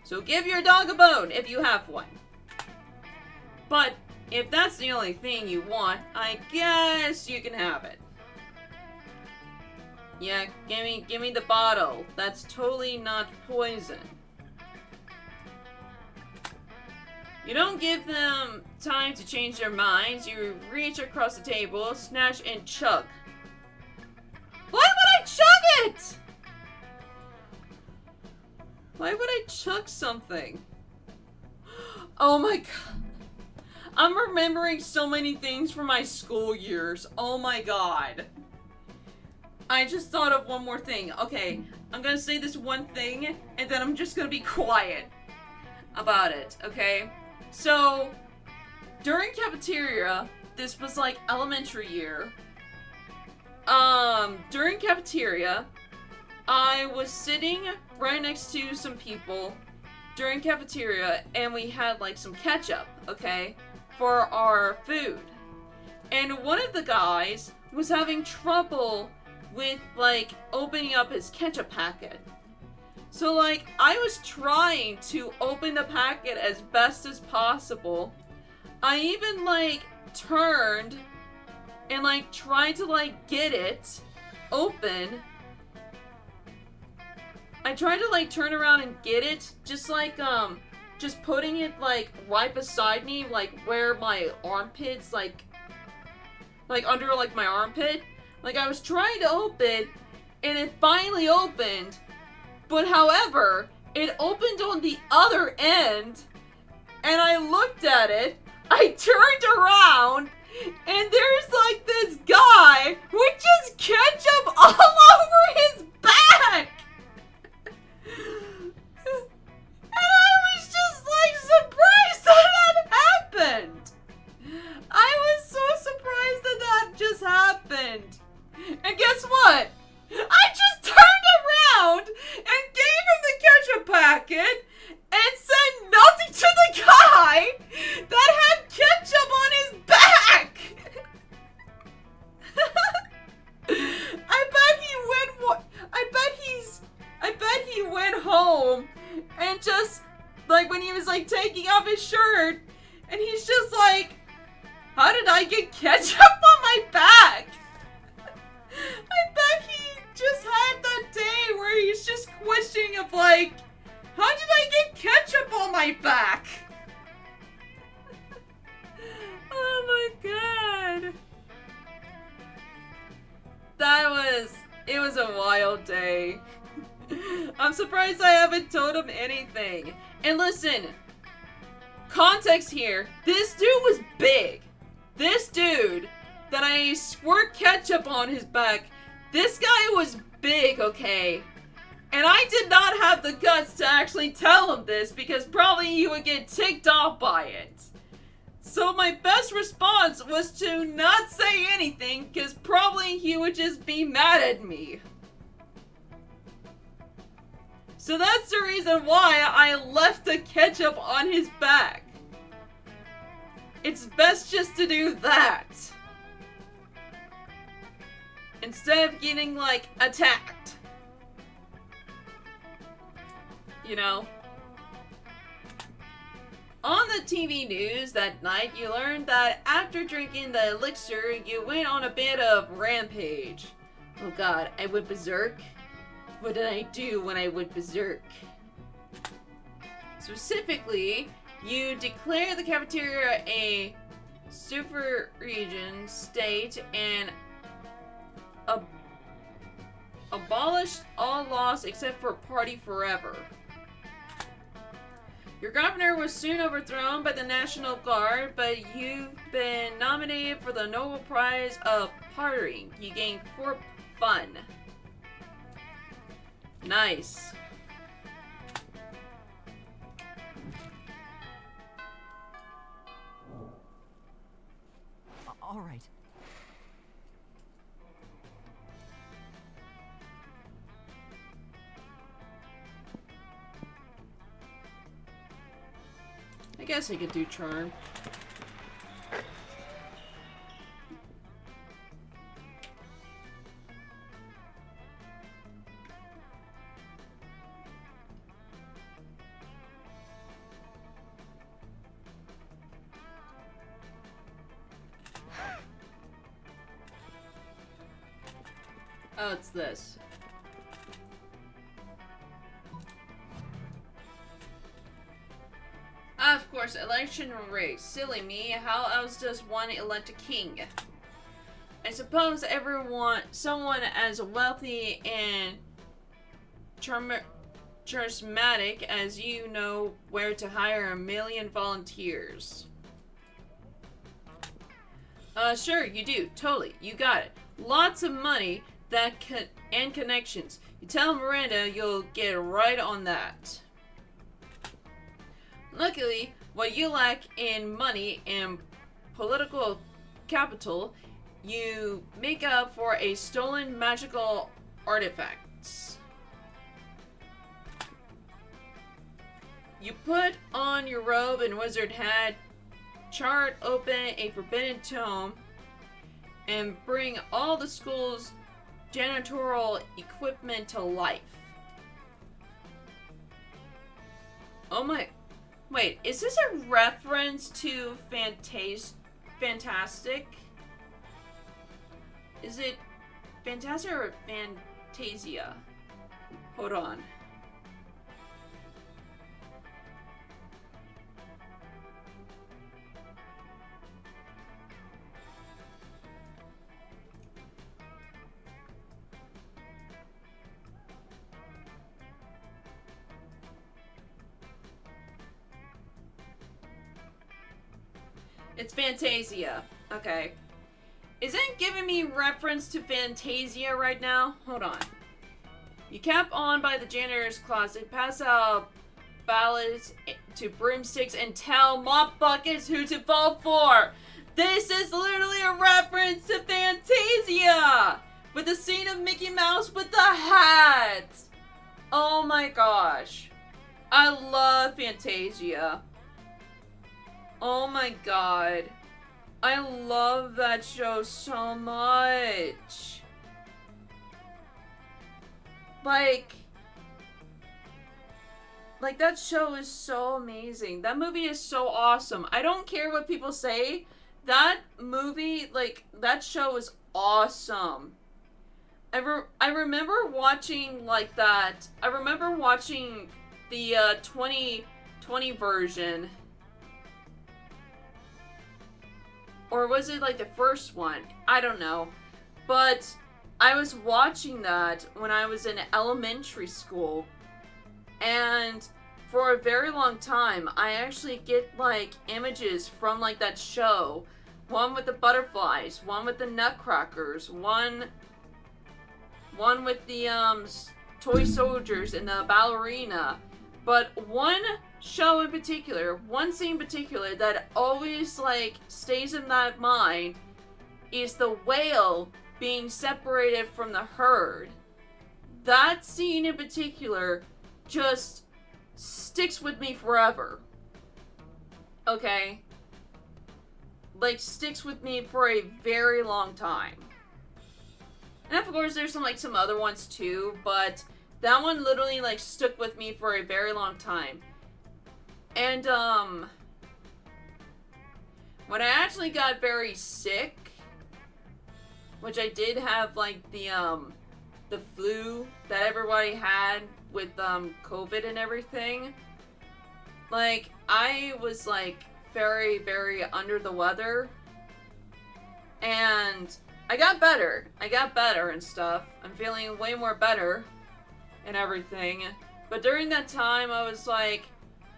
So give your dog a bone if you have one. But if that's the only thing you want, I guess you can have it. Yeah, give me the bottle. That's totally not poison. You don't give them time to change their minds. You reach across the table, snatch, and chug. Why would I chug it? Why would I chug something? Oh my god. I'm remembering so many things from my school years. Oh my god. I just thought of one more thing. Okay, I'm gonna say this one thing, and then I'm just gonna be quiet about it, okay? So, during cafeteria, this was like elementary year. During cafeteria, I was sitting right next to some people during cafeteria, and we had like some ketchup, okay, for our food. And one of the guys was having trouble with like opening up his ketchup packet. So like, I was trying to open the packet as best as possible. I even like turned and like tried to like get it open. I tried to like turn around and get it, just like just putting it like right beside me, like where my armpits like like under like my armpit. Like I was trying to open, and it finally opened. But however, it opened on the other end, and I looked at it. I turned around, and there's like this guy with just ketchup all over his back. And I was just like surprised that happened. I was so surprised that just happened. And guess what? I just turned around and gave him the ketchup packet and said nothing to the guy that had ketchup on his back. I bet he went home and just like when he was like taking off his shirt and he's just like, how did I get ketchup on my back? I bet he just had that day where he's just questioning of like, how did I get ketchup on my back? Oh my god. It was a wild day. I'm surprised I haven't told him anything. And listen, context here, this dude was big. This dude that I squirt ketchup on his back, this guy was big, okay? And I did not have the guts to actually tell him this because probably he would get ticked off by it. So my best response was to not say anything because probably he would just be mad at me. So that's the reason why I left the ketchup on his back. It's best just to do that. Instead of getting, like, attacked. You know? On the TV news that night, you learned that after drinking the elixir, you went on a bit of rampage. Oh god, I went berserk? What did I do when I went berserk? Specifically, you declare the cafeteria a super region state and abolished all laws except for Party Forever. Your governor was soon overthrown by the National Guard, but you've been nominated for the Nobel Prize of Partying. You gained 4 fun. Nice. All right. I guess I could do charm. Oh, it's this. Of course, election race. Silly me, how else does one elect a king? I suppose someone as wealthy and charismatic as you know where to hire 1 million volunteers. Sure, you do. Totally. You got it. Lots of money and connections. You tell Miranda you'll get right on that. Luckily, what you lack in money and political capital, you make up for a stolen magical artifacts. You put on your robe and wizard hat, chart open a forbidden tome, and bring all the school's janitorial equipment to life. Oh my... Wait, is this a reference to Fantastic? Is it Fantastic or Fantasia? Hold on. It's Fantasia. Okay. Is it giving me reference to Fantasia right now? Hold on. You camp on by the janitor's closet, pass out ballots to broomsticks, and tell mop buckets who to vote for. This is literally a reference to Fantasia! With the scene of Mickey Mouse with the hat! Oh my gosh. I love Fantasia. Oh my god. I love that show so much. Like that show is so amazing. That movie is so awesome. I don't care what people say. That movie, like, that show is awesome. I remember watching, like, that. I remember watching the 2020 version. Or was it, like, the first one? I don't know. But I was watching that when I was in elementary school. And for a very long time, I actually get, like, images from, like, that show. One with the butterflies, one with the nutcrackers, one with the, toy soldiers and the ballerina. But one show in particular, one scene in particular that always, like, stays in that mind is the whale being separated from the herd. That scene in particular just sticks with me forever. Okay? Like, sticks with me for a very long time. And of course, there's some other ones too, but that one literally, like, stuck with me for a very long time. And, when I actually got very sick, which I did have, like, the flu that everybody had with, COVID and everything, like, I was, like, very, very under the weather, and I got better and stuff. I'm feeling way more better and everything, but during that time, I was like,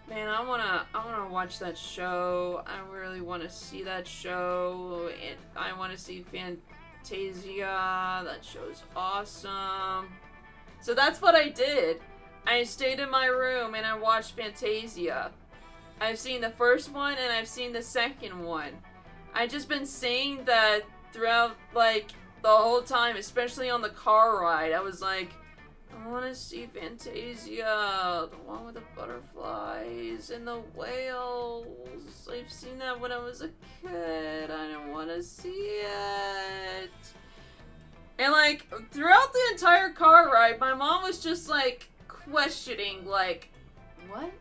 man, I wanna watch that show. I really wanna see that show. I wanna see Fantasia. That show's awesome. So that's what I did. I stayed in my room and I watched Fantasia. I've seen the first one and I've seen the second one. I've just been saying that throughout, like, the whole time, especially on the car ride. I was like, I want to see Fantasia, the one with the butterflies and the whales. I've seen that when I was a kid. I don't want to see it. And, like, throughout the entire car ride, my mom was just, like, questioning, like, what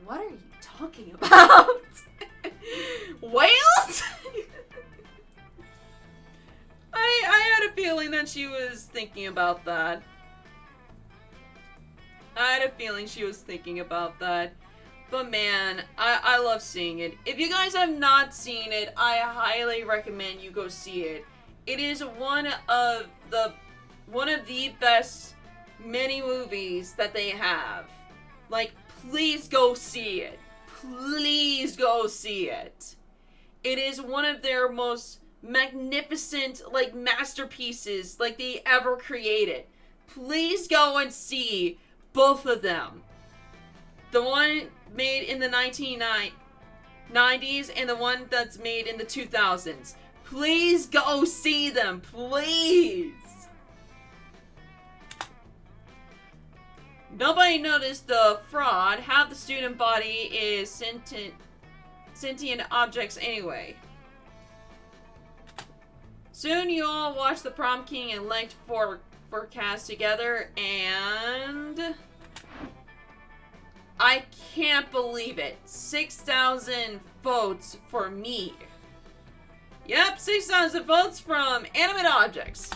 are you talking about? Whales? I had a feeling that she was thinking about that. But man, I love seeing it. If you guys have not seen it, I highly recommend you go see it. It is one of the best mini movies that they have. Like, please go see it. Please go see it. It is one of their most magnificent, like, masterpieces, like, they ever created. Please go and see both of them. The one made in the 1990s and the one that's made in the 2000s. Please go see them, please. Nobody noticed the fraud. Half the student body is sentient objects anyway. Soon you all watch the Prom King and Elect forecast together, and I can't believe it. 6,000 votes for me. Yep, 6,000 votes from animate objects.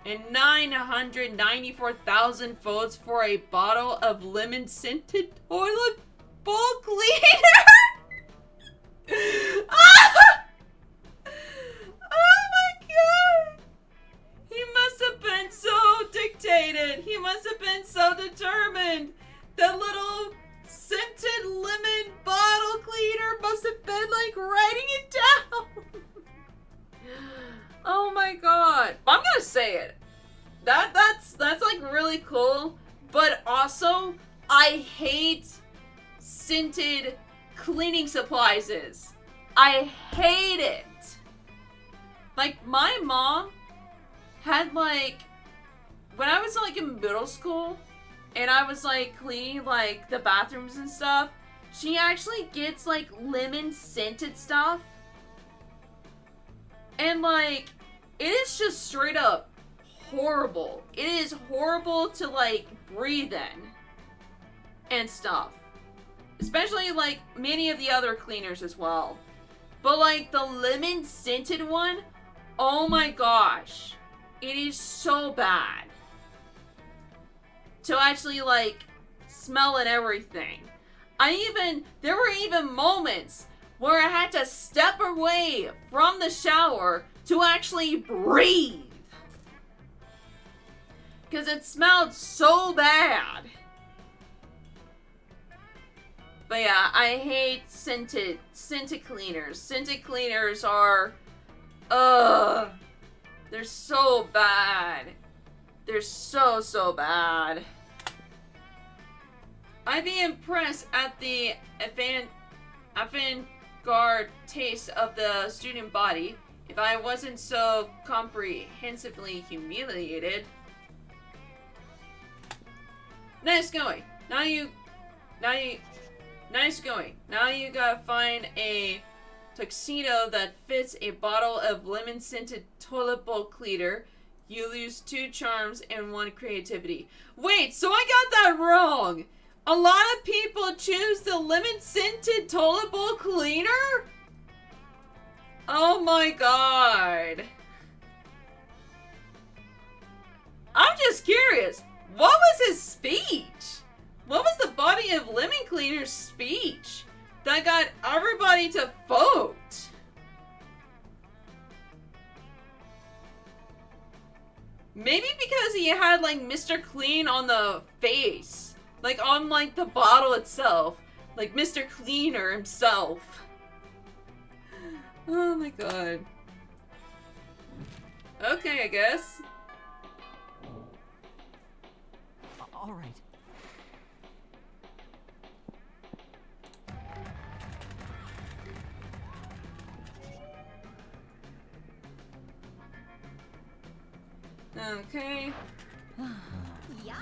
And 994,000 votes for a bottle of lemon-scented toilet bowl cleaner. Oh my god! He must have been so dictated. He must have been so determined. That little scented lemon bottle cleaner across the bed, like writing it down. Oh my god. I'm gonna say it. That's like really cool, but also I hate scented cleaning supplies. I hate it. Like my mom had like when I was like in middle school and I was like cleaning like the bathrooms and stuff, she actually gets like lemon scented stuff. And like it is just straight up horrible. It is horrible to like breathe in and stuff. Especially like many of the other cleaners as well. But like the lemon scented one, oh my gosh. It is so bad. To actually like smell and everything. There were even moments where I had to step away from the shower to actually breathe. Because it smelled so bad. But yeah, I hate scented cleaners. Scented cleaners are, they're so bad. They're so bad. I'd be impressed at the avant-garde taste of the student body if I wasn't so comprehensively humiliated. Nice going. Nice going. Now you gotta find a tuxedo that fits a bottle of lemon-scented toilet bowl cleaner. You lose 2 charms and 1 creativity. Wait, so I got that wrong! A lot of people choose the lemon-scented toilet bowl cleaner? Oh my god. I'm just curious. What was his speech? What was the body of Lemon Cleaner's speech that got everybody to vote? Maybe because he had like Mr. Clean on the face. Like on like the bottle itself. Like Mr. Cleaner himself. Oh my god. Okay, I guess. All right. Okay. Yes.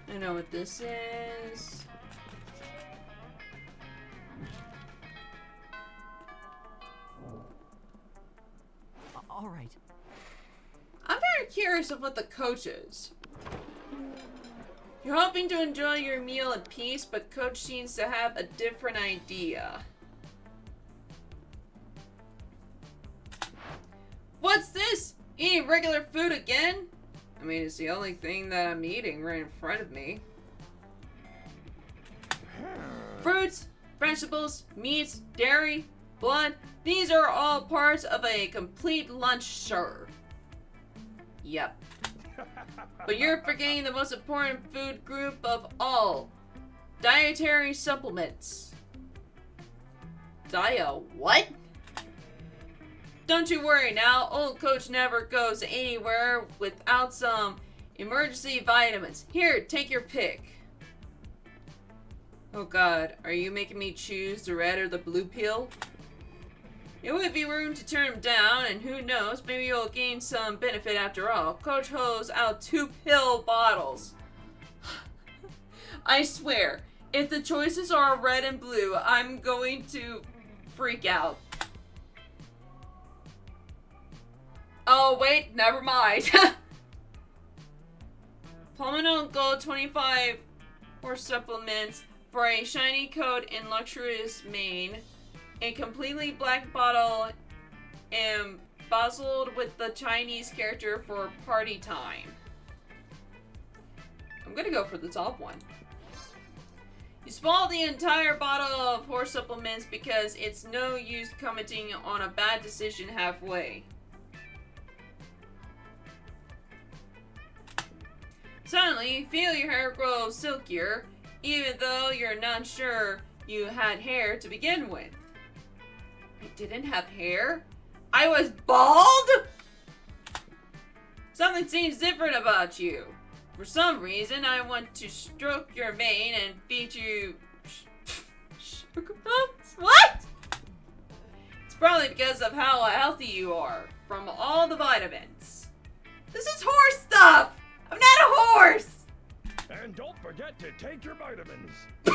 I know what this is. All right. I'm very curious of what the coach is. You're hoping to enjoy your meal in peace, but coach seems to have a different idea. What's this? Eating regular food again? I mean, it's the only thing that I'm eating right in front of me. Fruits, vegetables, meats, dairy, blood. These are all parts of a complete lunch, sir. Yep. But you're forgetting the most important food group of all. Dietary supplements. What? Don't you worry now, old coach never goes anywhere without some emergency vitamins. Here, take your pick. Oh god, are you making me choose the red or the blue pill? It would be room to turn them down, and who knows, maybe you'll gain some benefit after all. Coach holds out 2 pill bottles. I swear, if the choices are red and blue, I'm going to freak out. Oh, wait, never mind. Palmetto Gold 25 for supplements for a shiny coat and luxurious mane. A completely black bottle embossed with the Chinese character for party time. I'm gonna go for the top one. You swallow the entire bottle of horse supplements because it's no use commenting on a bad decision halfway. Suddenly, you feel your hair grow silkier, even though you're not sure you had hair to begin with. I didn't have hair? I was bald? Something seems different about you. For some reason, I want to stroke your mane and feed you sugar plums? What? It's probably because of how healthy you are, from all the vitamins. This is horse stuff! I'm not a horse! And don't forget to take your vitamins. If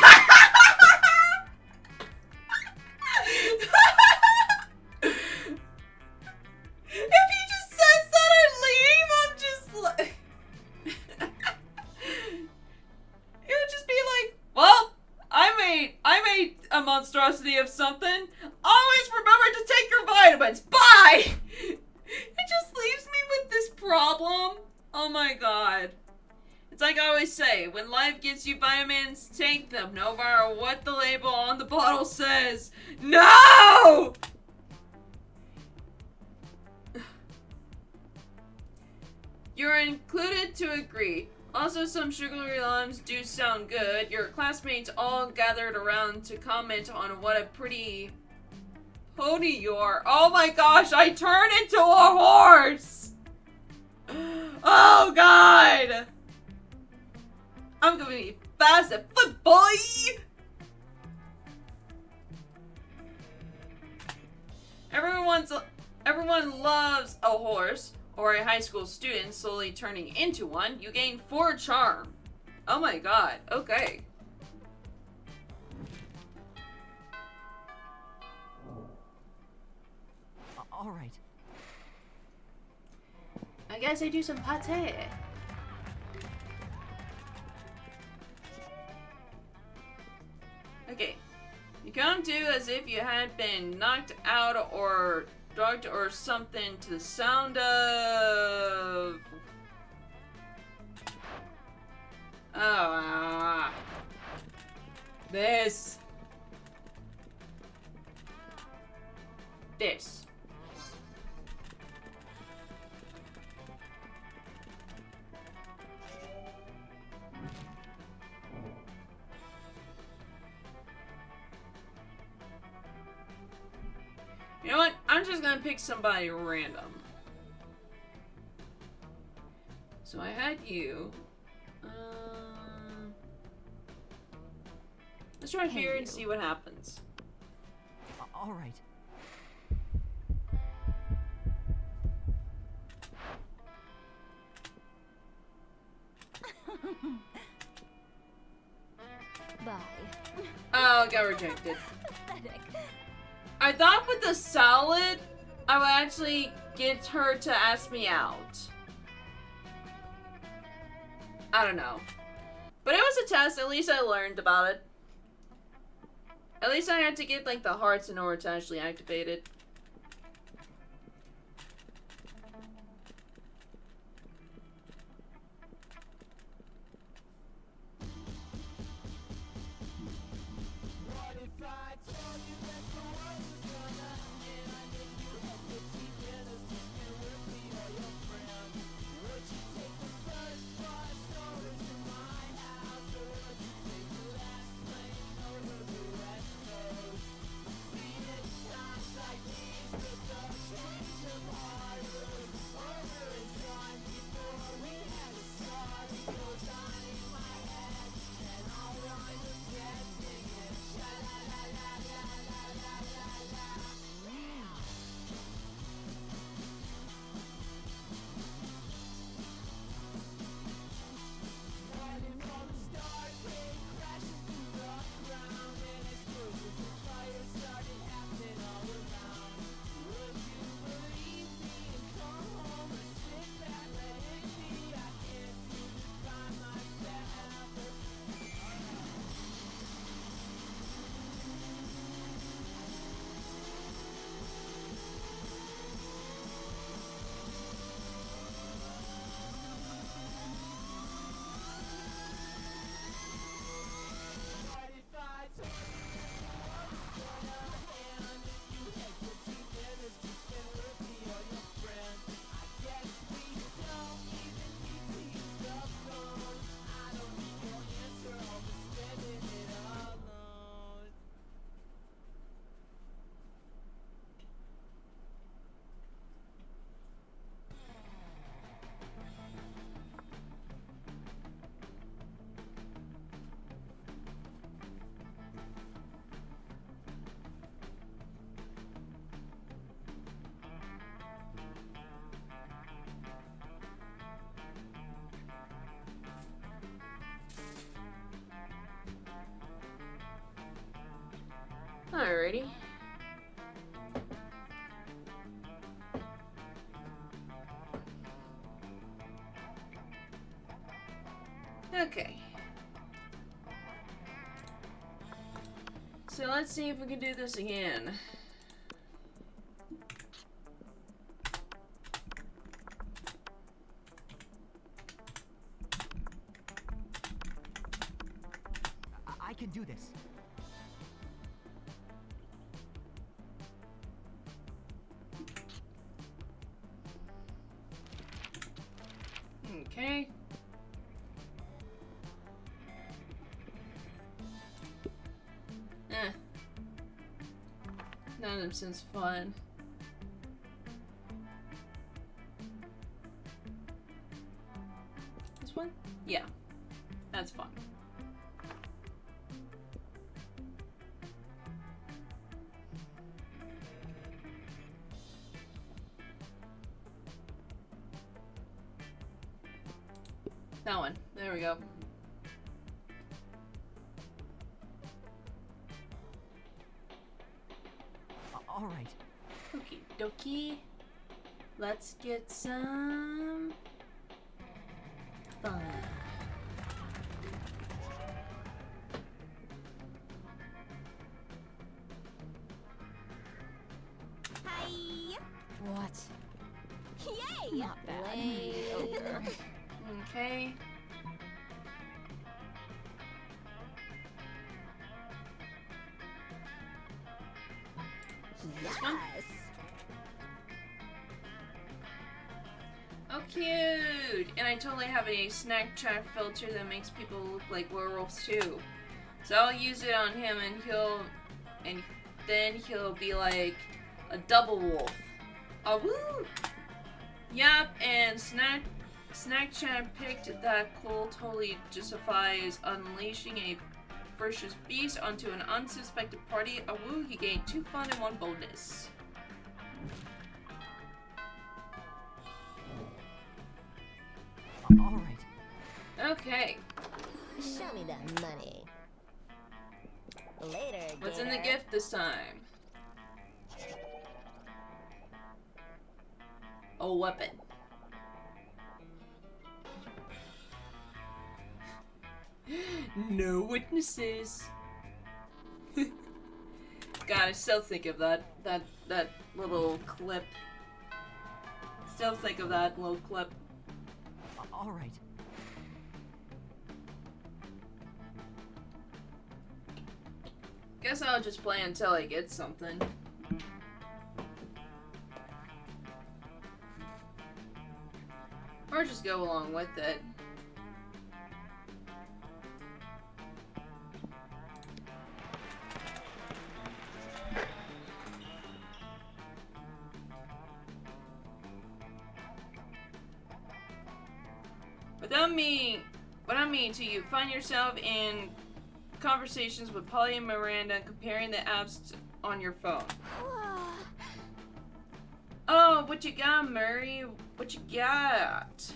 he just says that and leave, I'm just like... It would just be like, well, I made a monstrosity of something. Always remember to take your vitamins. Bye! It just leaves me with this problem. Oh my god. It's like I always say, when life gives you vitamins, take them, no matter what the label on the bottle says. No! You're included to agree. Also, some sugary limes do sound good. Your classmates all gathered around to comment on what a pretty pony you are. Oh my gosh, I turned into a horse! Oh god! I'm gonna be fast as foot, boy! Everyone loves a horse, or a high school student slowly turning into one. You gain 4 charm. Oh my god, okay. All right. I guess I do some pate. Okay. You come to as if you had been knocked out or drugged or something to the sound of... This. You know what? I'm just gonna pick somebody random. So I had you. Let's try here and see what happens. All right. Bye. Oh, got rejected. Pathetic. I thought with the salad, I would actually get her to ask me out. I don't know. But it was a test, at least I learned about it. At least I had to get like the hearts in order to actually activate it. Alrighty. Okay. So let's see if we can do this again. I can do this. Okay. None of them seems fun. This one? Yeah. That's fun. That one. There we go. All right. Okie dokie. Let's get some fun. Hi. What? Yay. Not bad. Mediocre. Okay. one? Yes. Oh, cute! And I totally have a snack chat filter that makes people look like werewolves too. So I'll use it on him, and then he'll be like a double wolf. Oh woo! Yep, and snack chat picked that cool totally justifies unleashing a ferocious beast onto an unsuspected party. Oh woo! He gained 2 fun and 1 bonus. All right. Okay. Show me that money. Later, What's in the gator. gift this time? A weapon. No witnesses. God, I still think of that little clip. Still think of that little clip. All right. Guess I'll just play until I get something. Or just go along with it. What I mean to you, find yourself in conversations with Polly and Miranda and comparing the apps on your phone. Oh, what you got, Murray? What you got?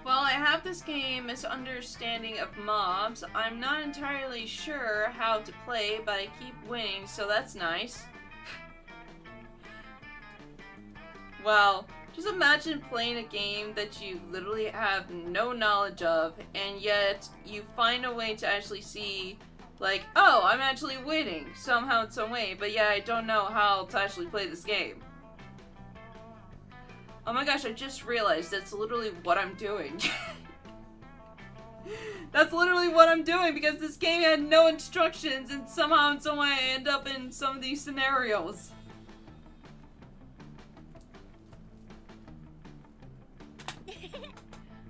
Well, I have this game misunderstanding of mobs. I'm not entirely sure how to play, but I keep winning, so that's nice. Well, just imagine playing a game that you literally have no knowledge of, and yet you find a way to actually see, like, oh, I'm actually winning somehow in some way, but yeah, I don't know how to actually play this game. Oh my gosh, I just realized that's literally what I'm doing. That's literally what I'm doing because this game had no instructions, and somehow in some way I end up in some of these scenarios.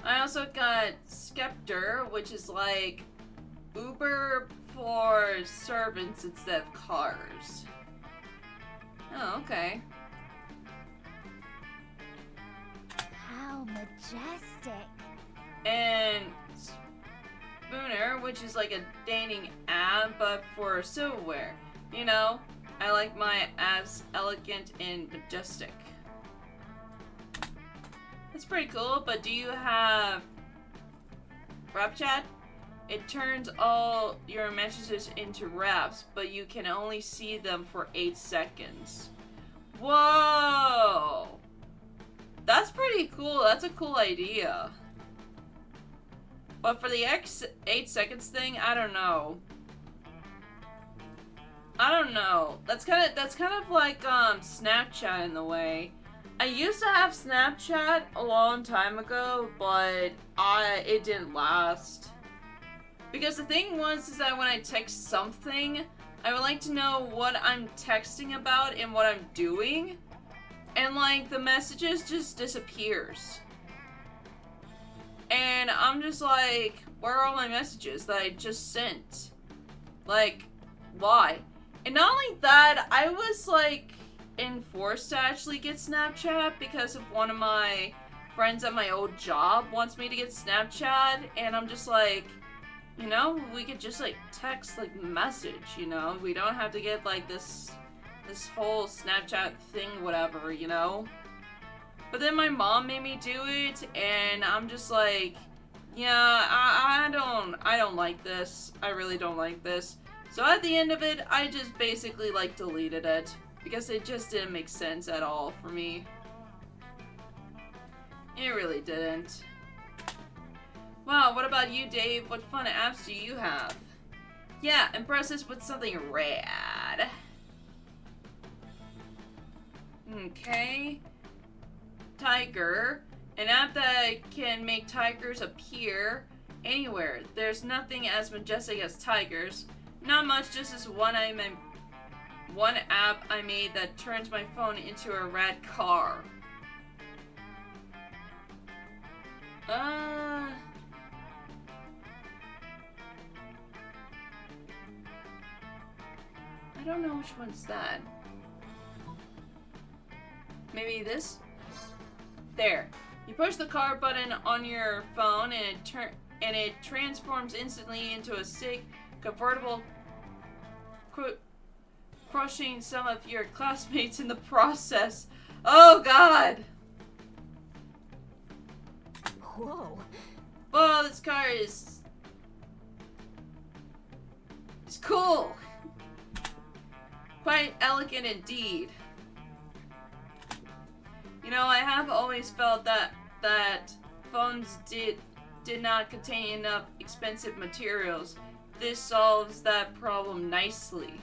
I also got Skeptor, which is like Uber for servants instead of cars. Oh, okay. How majestic. And Spooner, which is like a dating app, but for silverware. You know, I like my abs elegant and majestic. That's pretty cool, but do you have rap chat? It turns all your messages into raps, but you can only see them for 8 seconds. Whoa! That's pretty cool. That's a cool idea. But for the 8 seconds thing, I don't know. I don't know. That's kind of like Snapchat in the way. I used to have Snapchat a long time ago, but it didn't last. Because the thing is that when I text something, I would like to know what I'm texting about and what I'm doing. And like the messages just disappears. And I'm just like, where are all my messages that I just sent? Like, why? And not only that, I was like enforced to actually get Snapchat because of one of my friends at my old job wants me to get Snapchat, and I'm just like, you know, we could just like text, like message, you know? We don't have to get like this whole Snapchat thing, whatever, you know? But then my mom made me do it, and I'm just like, yeah, I don't like this. I really don't like this. So at the end of it, I just basically like deleted it because it just didn't make sense at all for me. It really didn't. Wow, what about you, Dave? What fun apps do you have? Yeah, impress us with something rad. Okay. Tiger. An app that can make tigers appear anywhere. There's nothing as majestic as tigers. Not much, just this one app I made that turns my phone into a rad car. I don't know which one's that. Maybe this? There. You push the car button on your phone and it transforms instantly into a sick, convertible, crushing some of your classmates in the process. Oh god! Whoa. Whoa, this car is... It's cool! Quite elegant indeed. You know, I have always felt that phones did not contain enough expensive materials. This solves that problem nicely.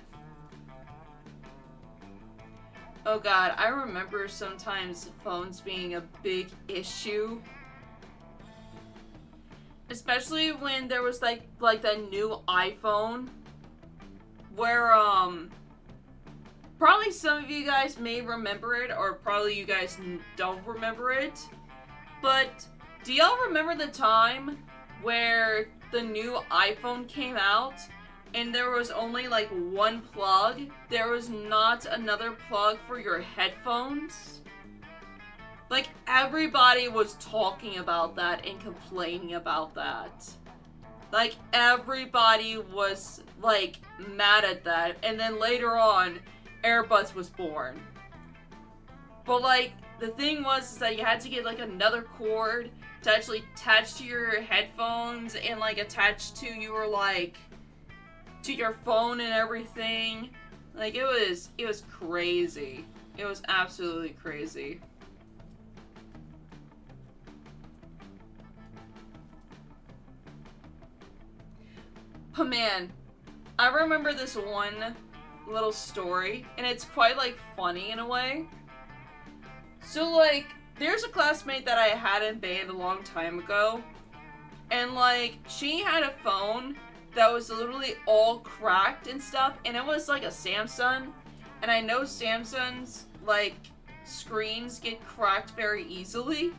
Oh god, I remember sometimes phones being a big issue. Especially when there was like that new iPhone where probably some of you guys may remember it, or probably you guys don't remember it. But do y'all remember the time where the new iPhone came out and there was only like one plug? There was not another plug for your headphones? Like, everybody was talking about that and complaining about that. Like, everybody was, like, mad at that. And then later on, AirBuds was born. But, like, the thing was is that you had to get, like, another cord to actually attach to your headphones and, like, attach to your, like, to your phone and everything. Like, it was crazy. It was absolutely crazy. But man, I remember this one little story, and it's quite, like, funny in a way. So, like, there's a classmate that I had in band a long time ago, and, like, she had a phone that was literally all cracked and stuff, and it was, like, a Samsung, and I know Samsung's, like, screens get cracked very easily,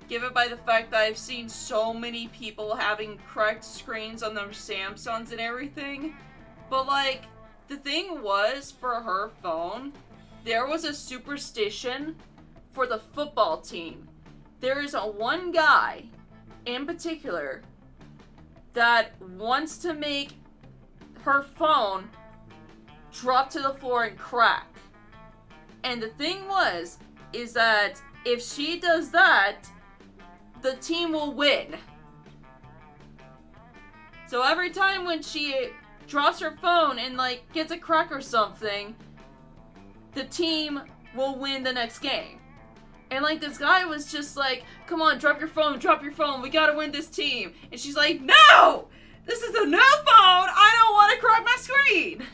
given by the fact that I've seen so many people having cracked screens on their Samsungs and everything. But, like, the thing was, for her phone, there was a superstition for the football team. There is one guy, in particular, that wants to make her phone drop to the floor and crack. And the thing is that if she does that, the team will win. So every time when she drops her phone and like gets a crack or something, the team will win the next game. And like this guy was just like, come on, drop your phone, we gotta win this team. And she's like, no! This is a new phone! I don't want to crack my screen!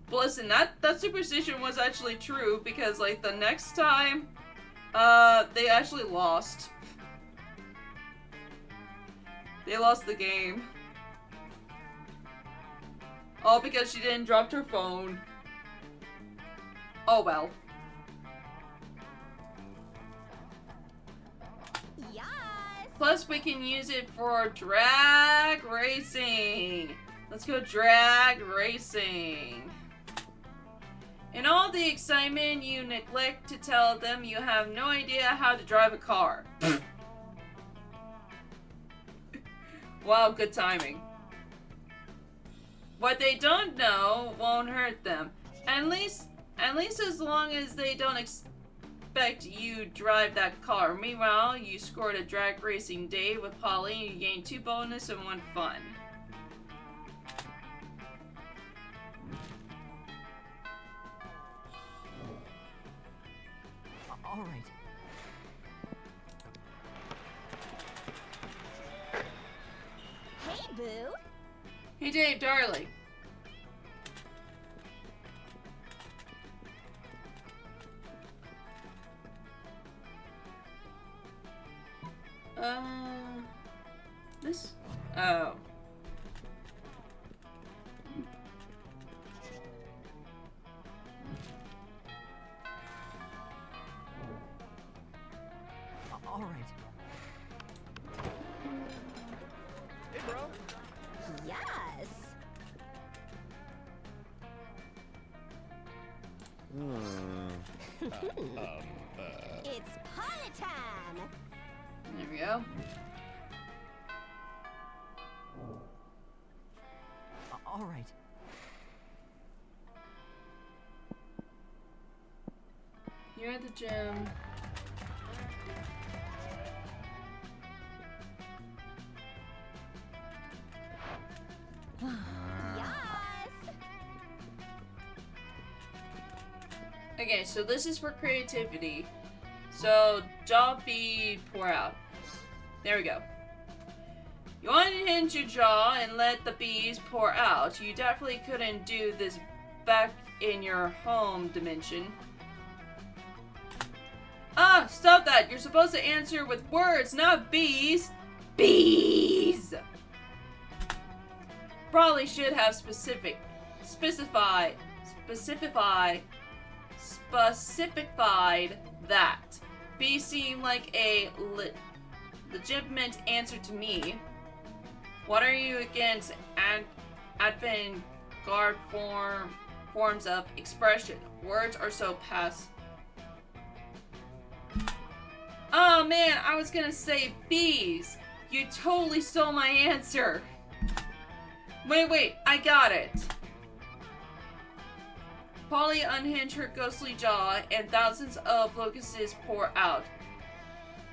But listen, that superstition was actually true because like the next time, they actually lost. They lost the game. All because she didn't drop her phone. Oh well. Yes. Plus we can use it for drag racing. Let's go drag racing. In all the excitement, you neglect to tell them you have no idea how to drive a car. Wow, good timing. What they don't know won't hurt them. At least as long as they don't expect you drive that car. Meanwhile, you scored a drag racing day with Polly and you gained 2 bonus and 1 fun. All right. Hey, Boo. Hey Dave, darling. This? Oh. All right. Hey, bro. Yes. It's party time. There we go. All right. You're at the gym. Yes. Okay, so this is for creativity. So, jaw B, pour out. There we go. You unhinge your jaw and let the bees pour out. You definitely couldn't do this back in your home dimension. Ah, stop that. You're supposed to answer with words, not bees. Bees! Probably should have specified that. Bees seem like a legitimate answer to me. What are you against avant-garde forms of expression? Words are so Oh man, I was gonna say bees. You totally stole my answer. Wait, I got it. Polly unhinged her ghostly jaw and thousands of locusts pour out.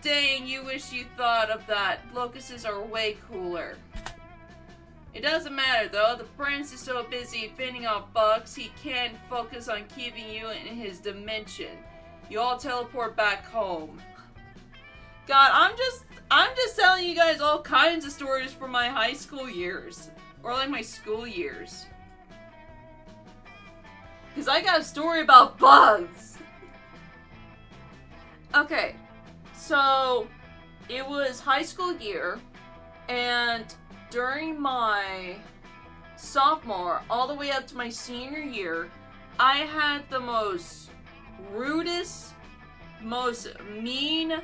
Dang, you wish you thought of that. Locusts are way cooler. It doesn't matter though, the prince is so busy fending off bugs he can't focus on keeping you in his dimension. You all teleport back home. God, I'm just telling you guys all kinds of stories from my high school years. Or like my school years. Because I got a story about bugs. Okay, so it was high school year, and during my sophomore all the way up to my senior year, I had the most rudest, most mean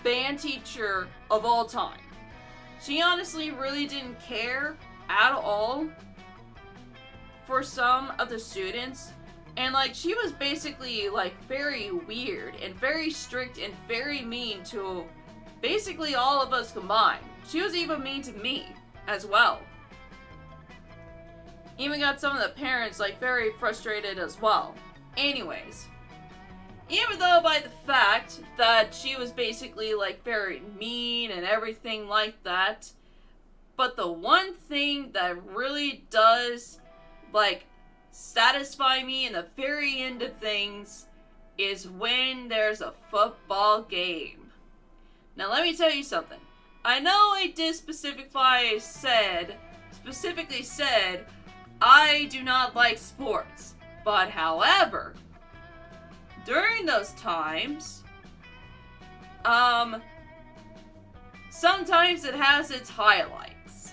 band teacher of all time. She honestly really didn't care at all for some of the students, and like she was basically like very weird and very strict and very mean to basically all of us combined. She was even mean to me as well. Even got some of the parents like very frustrated as well. Anyways, even though by the fact that she was basically like very mean and everything like that, but the one thing that really does like satisfy me in the very end of things is when there's a football game. Now let me tell you something. I know I did specifically said I do not like sports, but however, during those times, sometimes it has its highlights.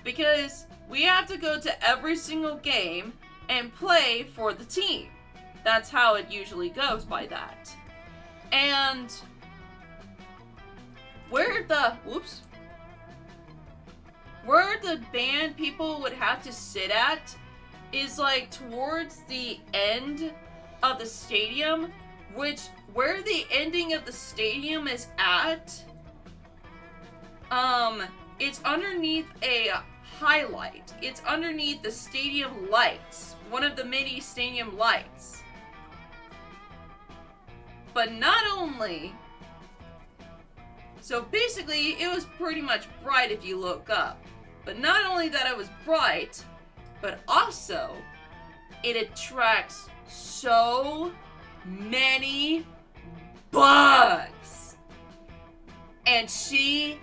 Because we have to go to every single game and play for the team. That's how it usually goes by that. And where the band people would have to sit at is like towards the end of the stadium, where the ending of the stadium is at, it's underneath a highlight. It's underneath the stadium lights, one of the mini stadium lights. But not only, so basically it was pretty much bright if you look up, but not only that it was bright, but also it attracts so many bugs. And she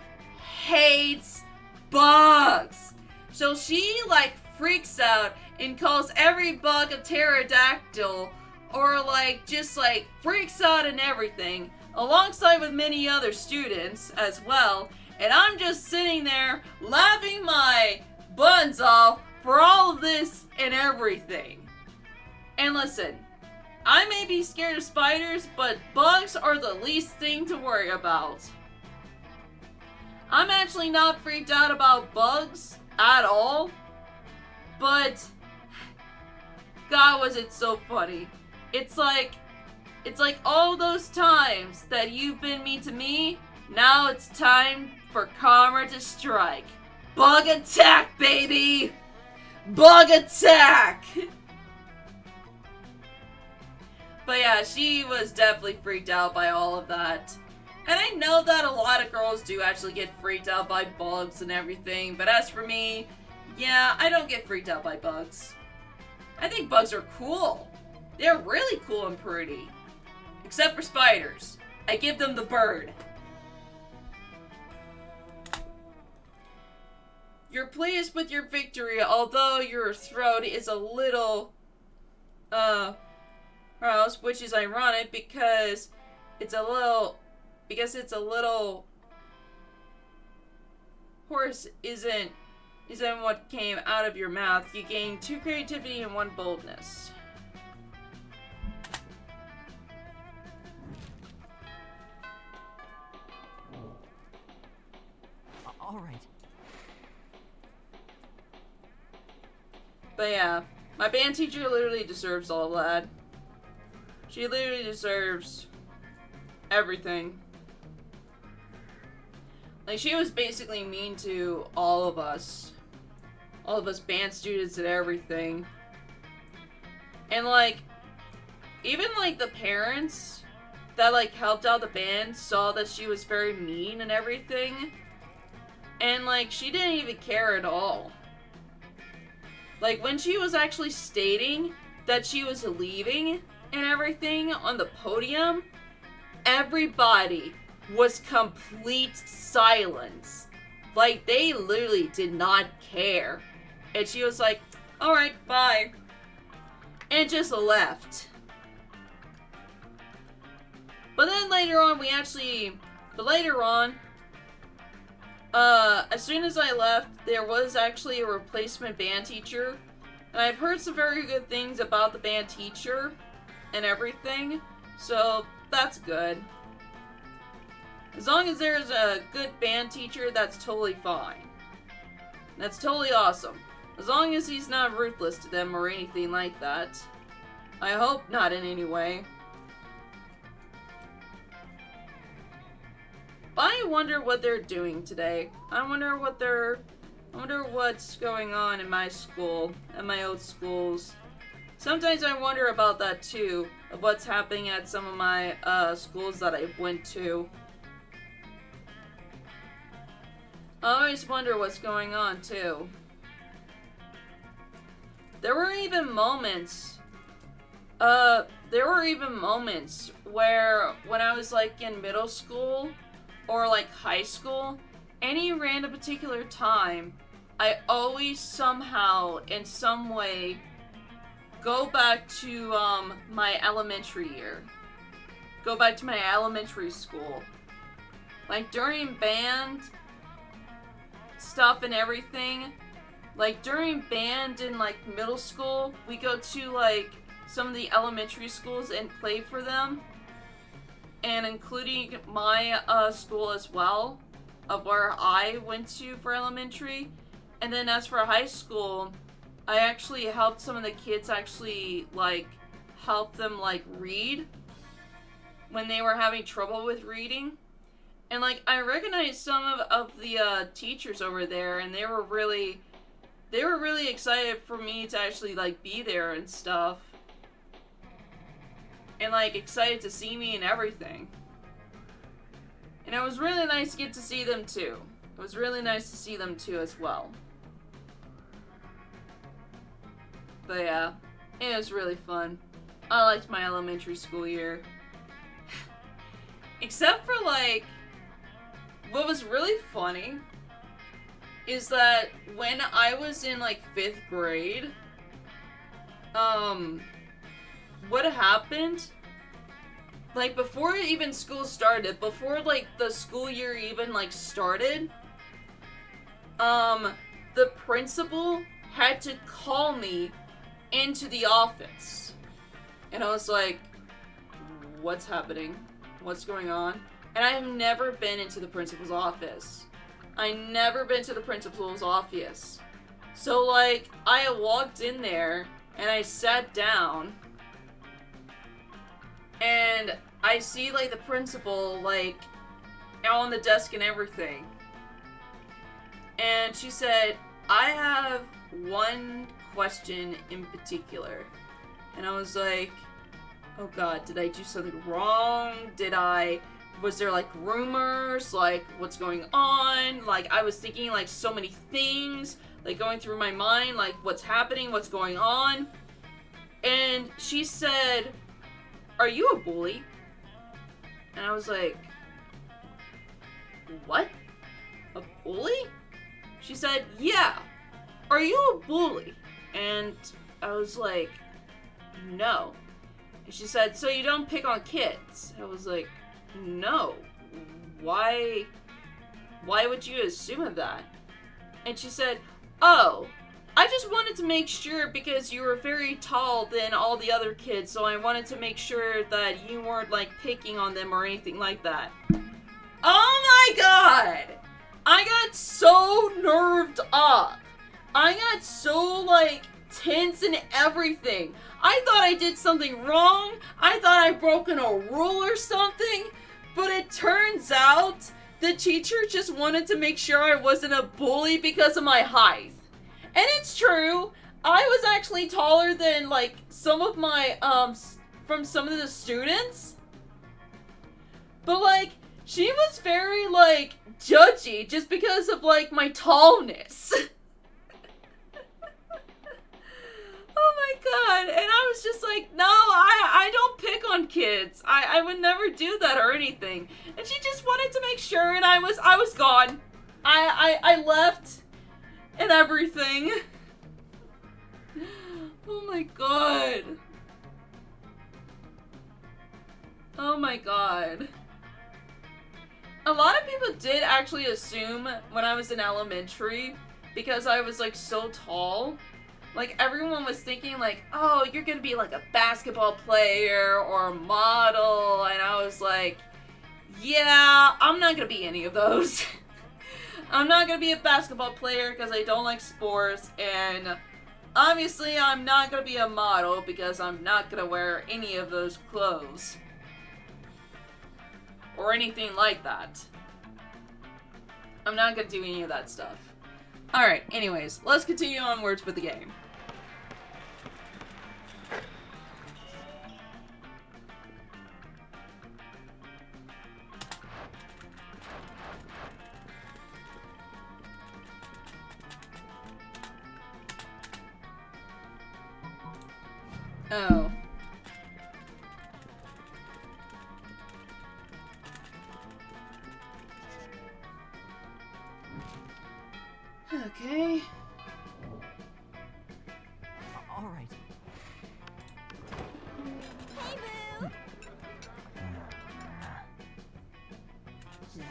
hates bugs. So she like freaks out and calls every bug a pterodactyl, or like just like freaks out and everything, alongside with many other students as well. And I'm just sitting there laughing my buns off for all of this and everything. And listen, I may be scared of spiders, but bugs are the least thing to worry about. I'm actually not freaked out about bugs at all, but God, was it so funny. It's like all those times that you've been mean to me, now it's time for karma to strike. Bug attack, baby! Bug attack! But yeah, she was definitely freaked out by all of that. And I know that a lot of girls do actually get freaked out by bugs and everything, but as for me, yeah, I don't get freaked out by bugs. I think bugs are cool. They're really cool and pretty. Except for spiders. I give them the bird. You're pleased with your victory, although your throat is a little, gross, which is ironic because it's a little horse isn't what came out of your mouth. You gained 2 creativity and 1 boldness. All right. But yeah, my band teacher literally deserves all that. She literally deserves everything. Like, she was basically mean to all of us band students and everything. And like, even like the parents that like helped out the band saw that she was very mean and everything. And like, she didn't even care at all. Like, when she was actually stating that she was leaving and everything on the podium, everybody was complete silence. Like, they literally did not care. And she was like, alright, bye. And just left. But then later on, as soon as I left, there was actually a replacement band teacher. And I've heard some very good things about the band teacher and everything. So, that's good. As long as there's a good band teacher, that's totally fine. That's totally awesome. As long as he's not ruthless to them or anything like that. I hope not in any way. But I wonder what they're doing today. I wonder what's going on in my school, at my old schools. Sometimes I wonder about that too, of what's happening at some of my schools that I went to. I always wonder what's going on too. There were even moments where when I was like in middle school or like high school, any random particular time, I always somehow, in some way, go back to my elementary year. Go back to my elementary school. Like during band stuff and everything, like during band in like middle school, we go to like some of the elementary schools and play for them. And including my school as well, of where I went to for elementary. And then as for high school, I actually helped some of the kids actually, like, help them, like, read when they were having trouble with reading. And, like, I recognized some of the teachers over there, and they were really excited for me to actually, like, be there and stuff. And, like, excited to see me and everything. And it was really nice to get to see them, too. It was really nice to see them, too, as well. But yeah, it was really fun. I liked my elementary school year. Except for, like, what was really funny is that when I was in, like, 5th grade, what happened, like, before even school started, before, like, the school year even, like, started, the principal had to call me into the office. And I was like, what's happening? What's going on? And I have never been into the principal's office. I never been to the principal's office. So, like, I walked in there, and I sat down, and I see, like, the principal, like, on the desk and everything. And she said, I have one question in particular. And I was like, oh god, did I do something wrong? Was there, like, rumors? Like, what's going on? Like, I was thinking, like, so many things, like, going through my mind, like, what's happening, what's going on? And she said, are you a bully? And I was like, what? A bully? She said, yeah. Are you a bully? And I was like, no. And she said, so you don't pick on kids? I was like, no. Why would you assume of that? And she said, oh, I just wanted to make sure because you were very tall than all the other kids, so I wanted to make sure that you weren't, like, picking on them or anything like that. Oh my god! I got so nerved up. I got so, like, tense and everything. I thought I did something wrong. I thought I'd broken a rule or something. But it turns out the teacher just wanted to make sure I wasn't a bully because of my height. And it's true. I was actually taller than, like, some of my, from some of the students. But, like, she was very, like, judgy just because of, like, my tallness. Oh my god. And I was just like, no, I don't pick on kids. I would never do that or anything. And she just wanted to make sure, and I was gone. I left and everything. Oh my god. Oh my god. A lot of people did actually assume when I was in elementary, because I was, like, so tall, like, everyone was thinking, like, oh, you're gonna be, like, a basketball player or a model, and I was like, yeah, I'm not gonna be any of those. I'm not gonna be a basketball player because I don't like sports, and obviously I'm not gonna be a model because I'm not gonna wear any of those clothes. Or anything like that. I'm not gonna do any of that stuff. Alright, anyways, let's continue onwards with the game. Oh. Okay. All right. Hey, Boo!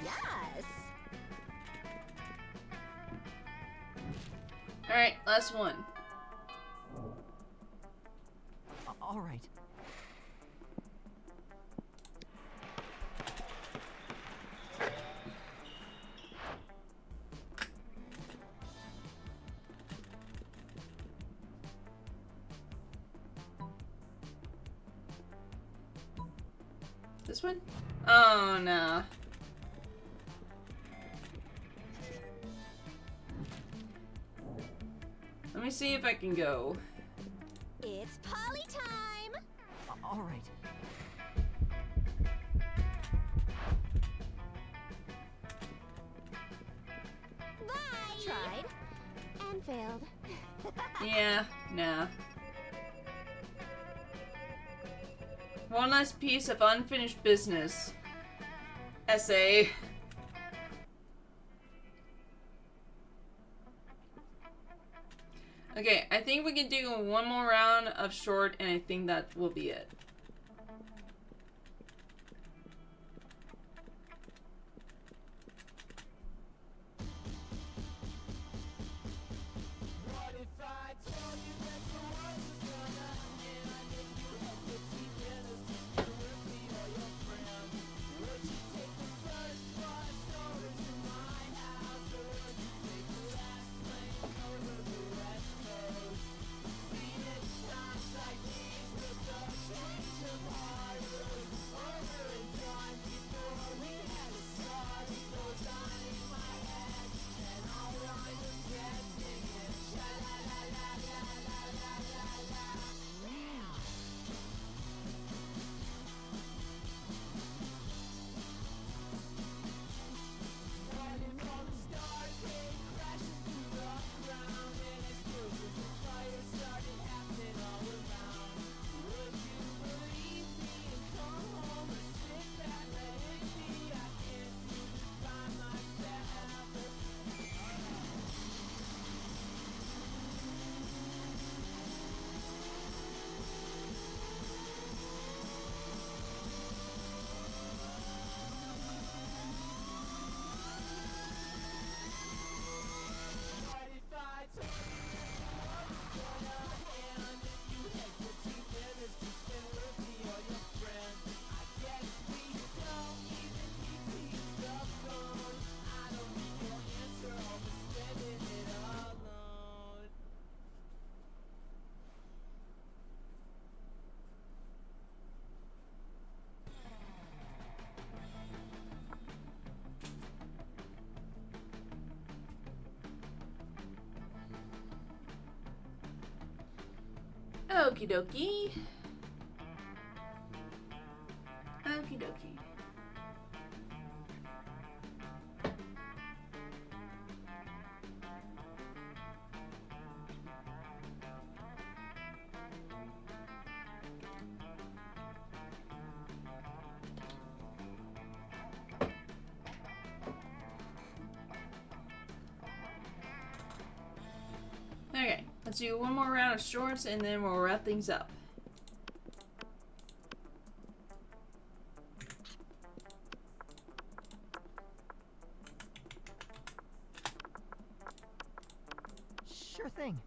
Yes! Alright, last one. All right. This one? Oh, no. Let me see if I can go. It's Polly time! All right. Bye! Tried. And failed. Yeah, nah. One last piece of unfinished business. Essay. Okay, I think we can do one more round of short, and I think that will be it. Okie dokie. Okie dokie. Okay, let's do one more round of shorts and then we'll wrap things up. Sure thing.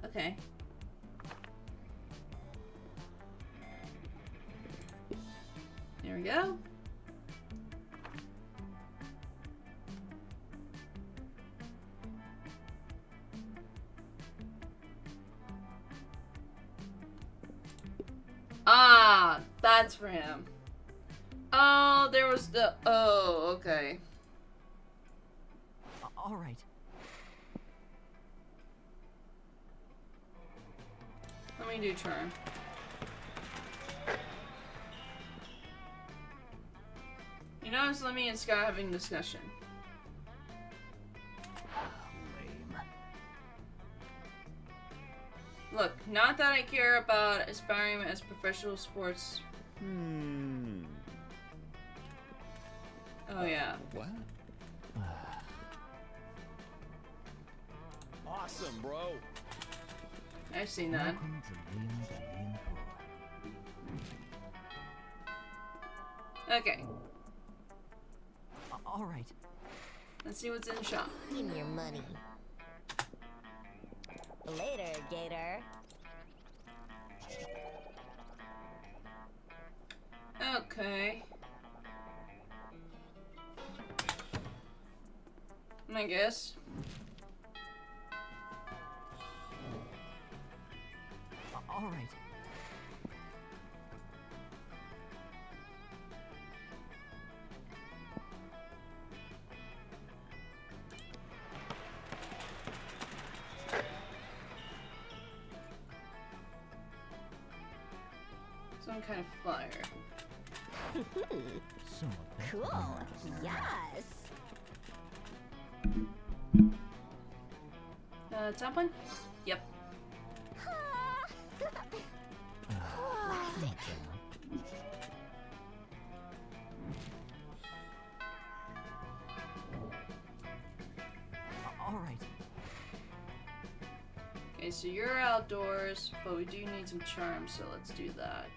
Okay. There we go. Ah, that's for him. Oh, there was the... Oh, okay. All right. Let me do turn. You notice Lemmy and Scott having a discussion. Lame. Look, not that I care about aspiring as professional sports. Oh yeah. What? Awesome, bro. I've seen that. Welcome to Liam's Alien Pool. Okay, All right. let's see what's in the shop. Give me your money. Later, Gator. Okay. I guess. All right. Some kind of flyer. So Cool. Yes. Top one? Yep. Classic. All right. Okay, so you're outdoors, but we do need some charms, so let's do that.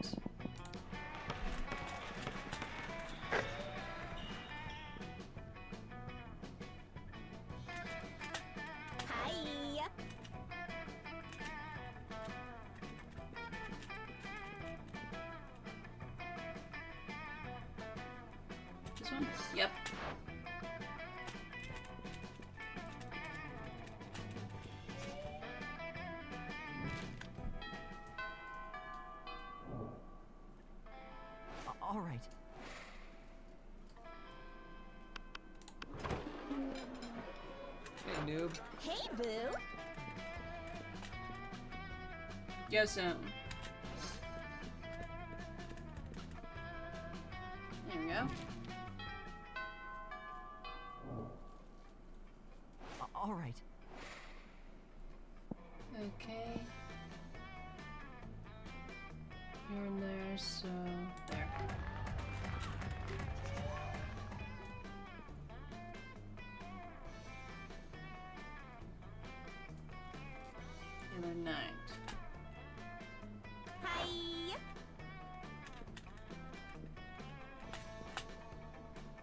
Hi. This one? Yep. All right. Hey, noob. Hey, Boo. Yes, There we go. All right. Okay. Here and there, so there. Another night. Hi.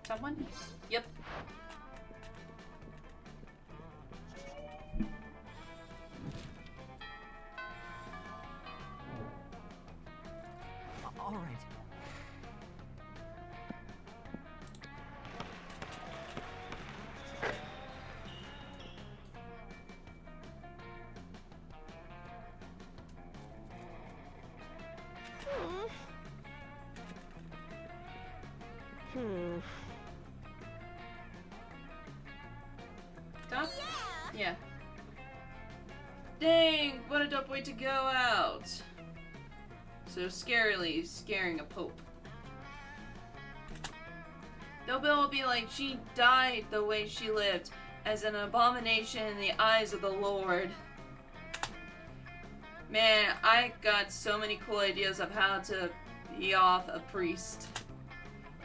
Top one? Yep. All right. Top? Yeah. Dang, what a dope way to go out. So scarily scaring a pope. No bill will be like, she died the way she lived, as an abomination in the eyes of the Lord. Man, I got so many cool ideas of how to be off a priest.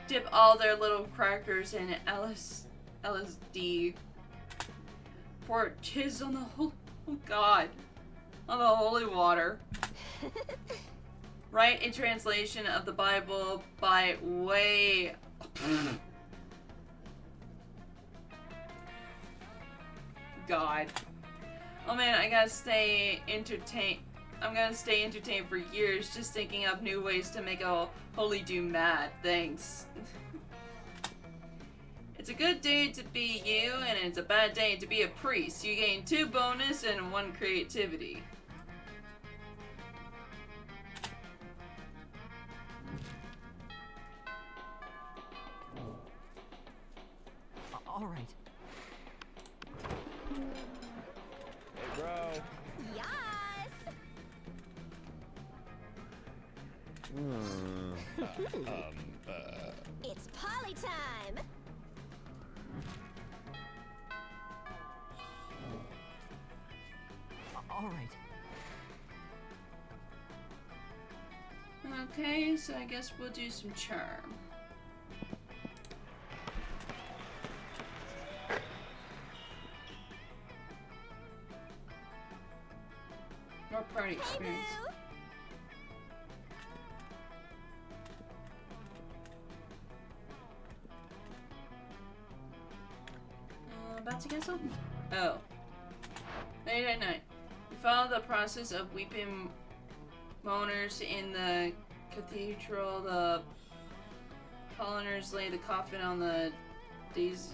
Dip all their little crackers in LSD. Pour jizz on the whole, oh god, on the holy water. Write a translation of the Bible by way. God. Oh man, I gotta stay entertained. I'm gonna stay entertained for years just thinking of new ways to make a holy dude mad. Thanks. It's a good day to be you, and it's a bad day to be a priest. You gain 2 bonus and 1 creativity. All right. Hey, bro. Yes. It's Polly time. All right. Okay, so I guess we'll do some charm. More party Hey, experience. Boo. Bouncy castle? Oh. Late at night. We follow the process of weeping mourners in the cathedral. The polliners lay the coffin on the daisy.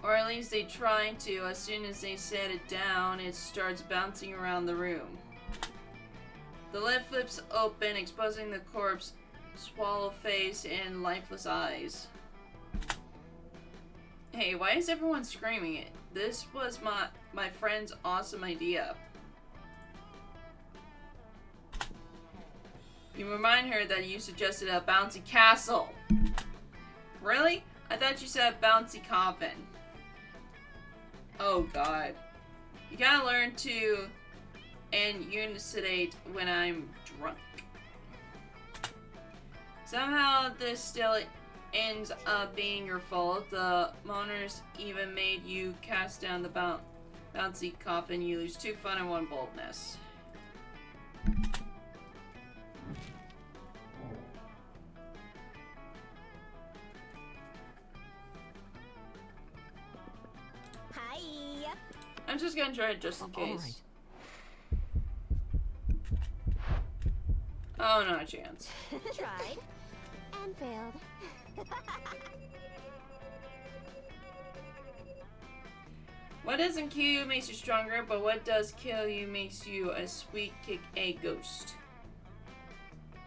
Or at least they try to. As soon as they set it down, it starts bouncing around the room. The lid flips open, exposing the corpse, swallow face, and lifeless eyes. Hey, why is everyone screaming it? This was my friend's awesome idea. You remind her that you suggested a bouncy castle. Really? I thought you said bouncy coffin. Oh god. You gotta learn to enunciate when I'm drunk. Somehow this still ends up being your fault. The mourners even made you cast down the bouncy coffin. You lose 2 fun and 1 boldness. Hi. I'm just gonna try it just in All case. right. Oh, not a chance. Tried and failed. What doesn't kill you makes you stronger, but what does kill you makes you a sweet kick a ghost.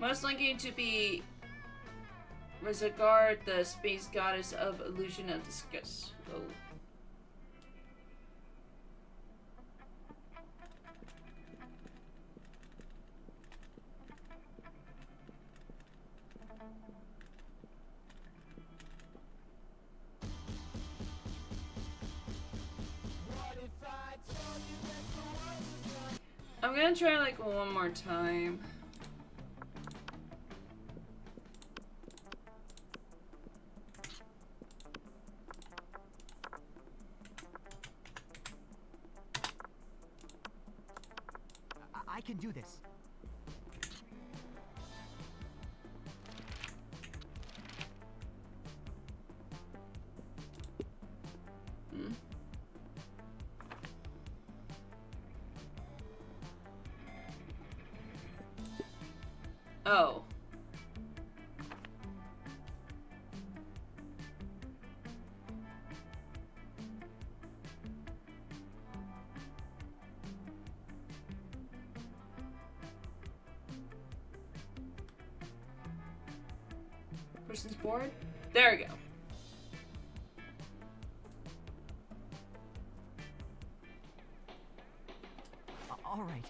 Most likely to be Rezagard, the space goddess of illusion of disgust. Oh. I'm gonna try like 1 more time. I can do this. Hmm. Oh. Person's board? There we go. All right.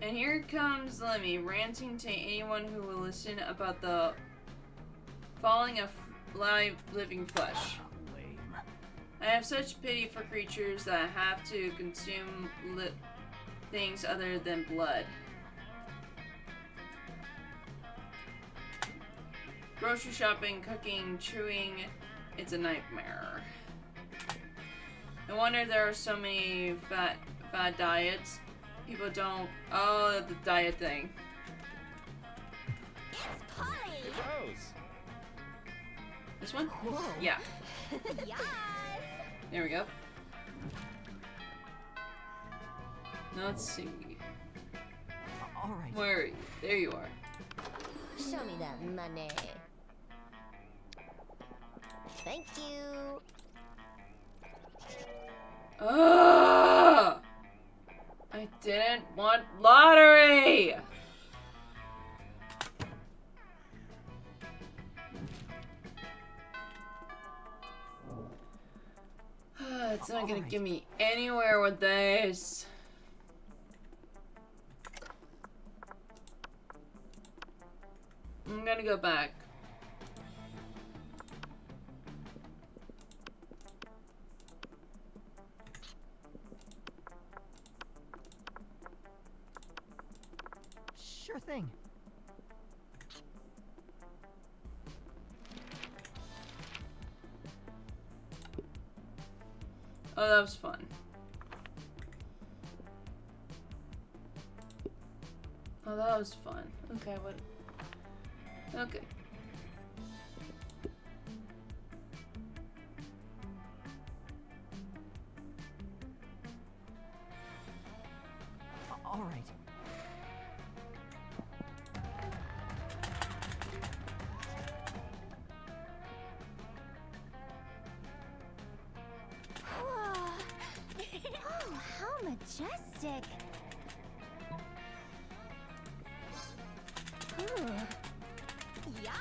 And here comes Lemmy ranting to anyone who will listen about the falling of live living flesh. Lame. I have such pity for creatures that have to consume things other than blood. Grocery shopping, cooking, chewing, it's a nightmare. No wonder there are so many fad diets. People don't. Oh, the diet thing. It's Polly. Gross. This one? Whoa. Yeah. Yes. There we go. Now let's see. All right. Where are you? There you are. Show me that money. Thank you. Ugh! I didn't want lottery! It's not gonna get me anywhere with this. I'm gonna go back. Sure thing. Oh, that was fun. Oh, that was fun. Okay, what? Okay. All right. Oh, how majestic. Ooh. Yes.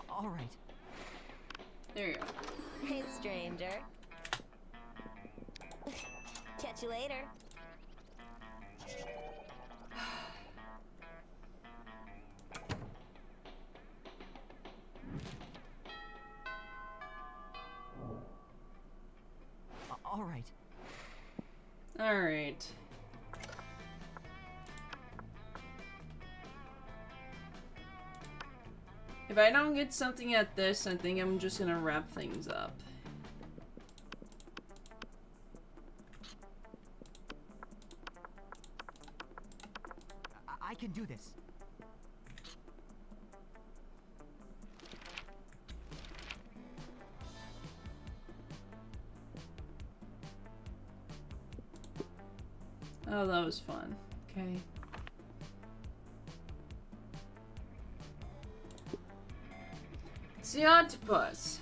All right. There you go. Hey, stranger. Catch you later. All right. Alright. If I don't get something at this, I think I'm just gonna wrap things up. I can do this. Oh, that was fun. Okay. It's the octopus.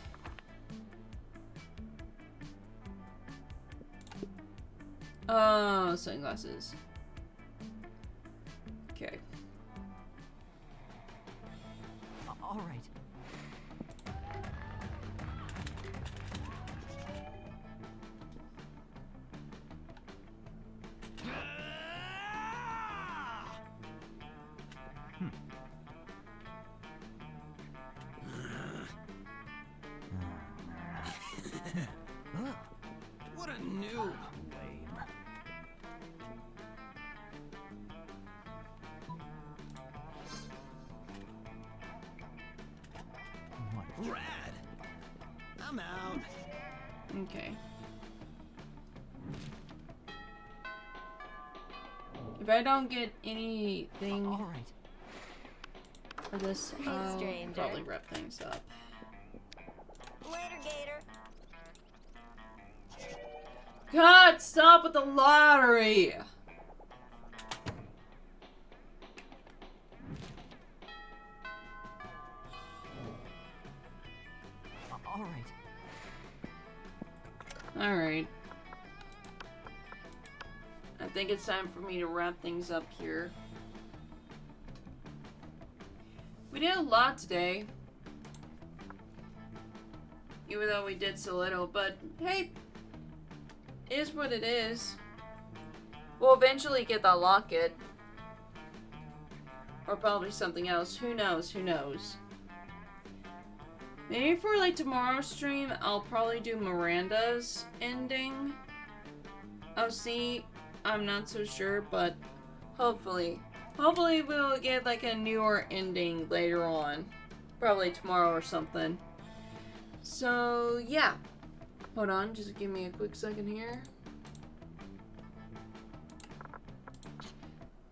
Oh, sunglasses. Okay. All right. What a noob. Rad. I'm out. Okay. If I don't get anything All right. for this, Hey, I'll stranger. probably wrap things up. Later, Gator. God, stop with the lottery! All right. Alright. I think it's time for me to wrap things up here. We did a lot today. Even though we did so little, but hey, it is what it is. We'll eventually get that locket. Or probably something else. Who knows? Who knows? Maybe for like tomorrow's stream, I'll probably do Miranda's ending. I'll see. I'm not so sure, but hopefully. Hopefully we'll get like a newer ending later on. Probably tomorrow or something. So, yeah. Hold on, just give me a quick second here.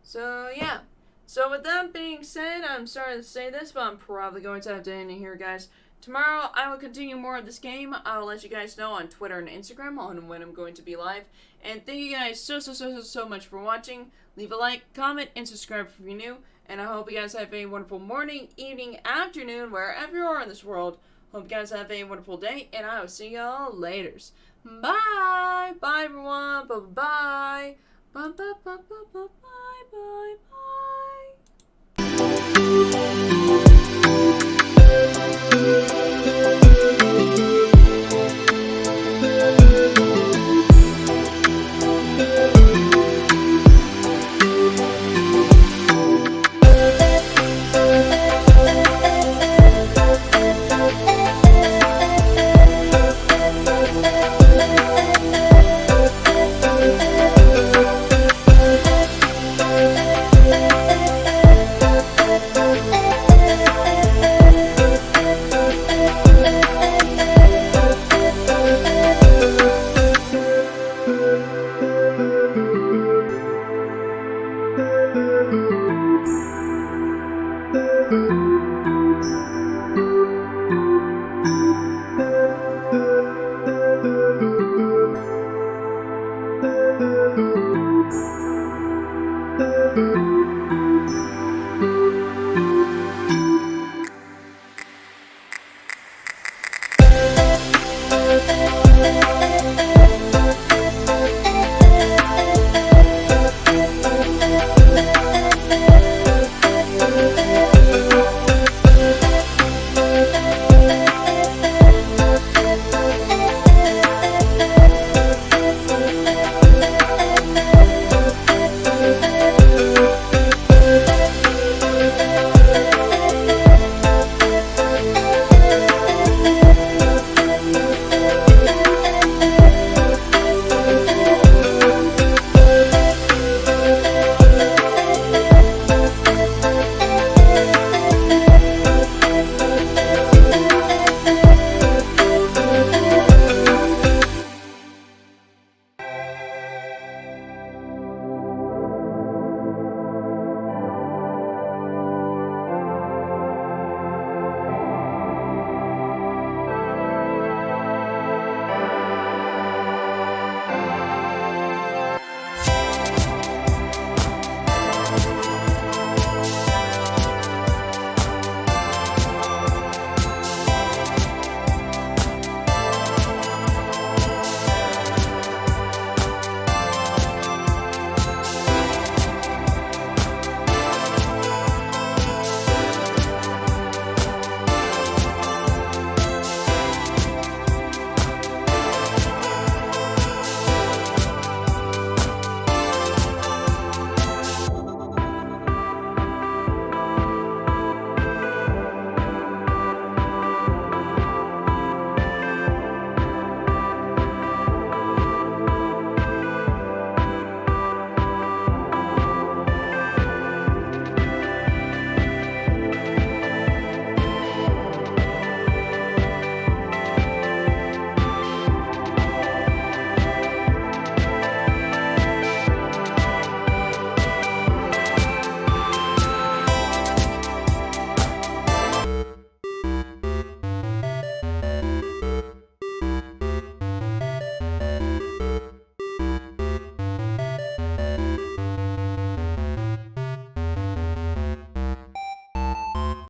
So, yeah. So, with that being said, I'm sorry to say this, but I'm probably going to have to end it here, guys. Tomorrow, I will continue more of this game. I will let you guys know on Twitter and Instagram on when I'm going to be live. And thank you guys so much for watching. Leave a like, comment, and subscribe if you're new. And I hope you guys have a wonderful morning, evening, afternoon, wherever you are in this world. Hope you guys have a wonderful day, and I will see y'all laters. Bye! Bye, everyone! Bye-bye! Bye-bye-bye-bye-bye-bye-bye! Bye.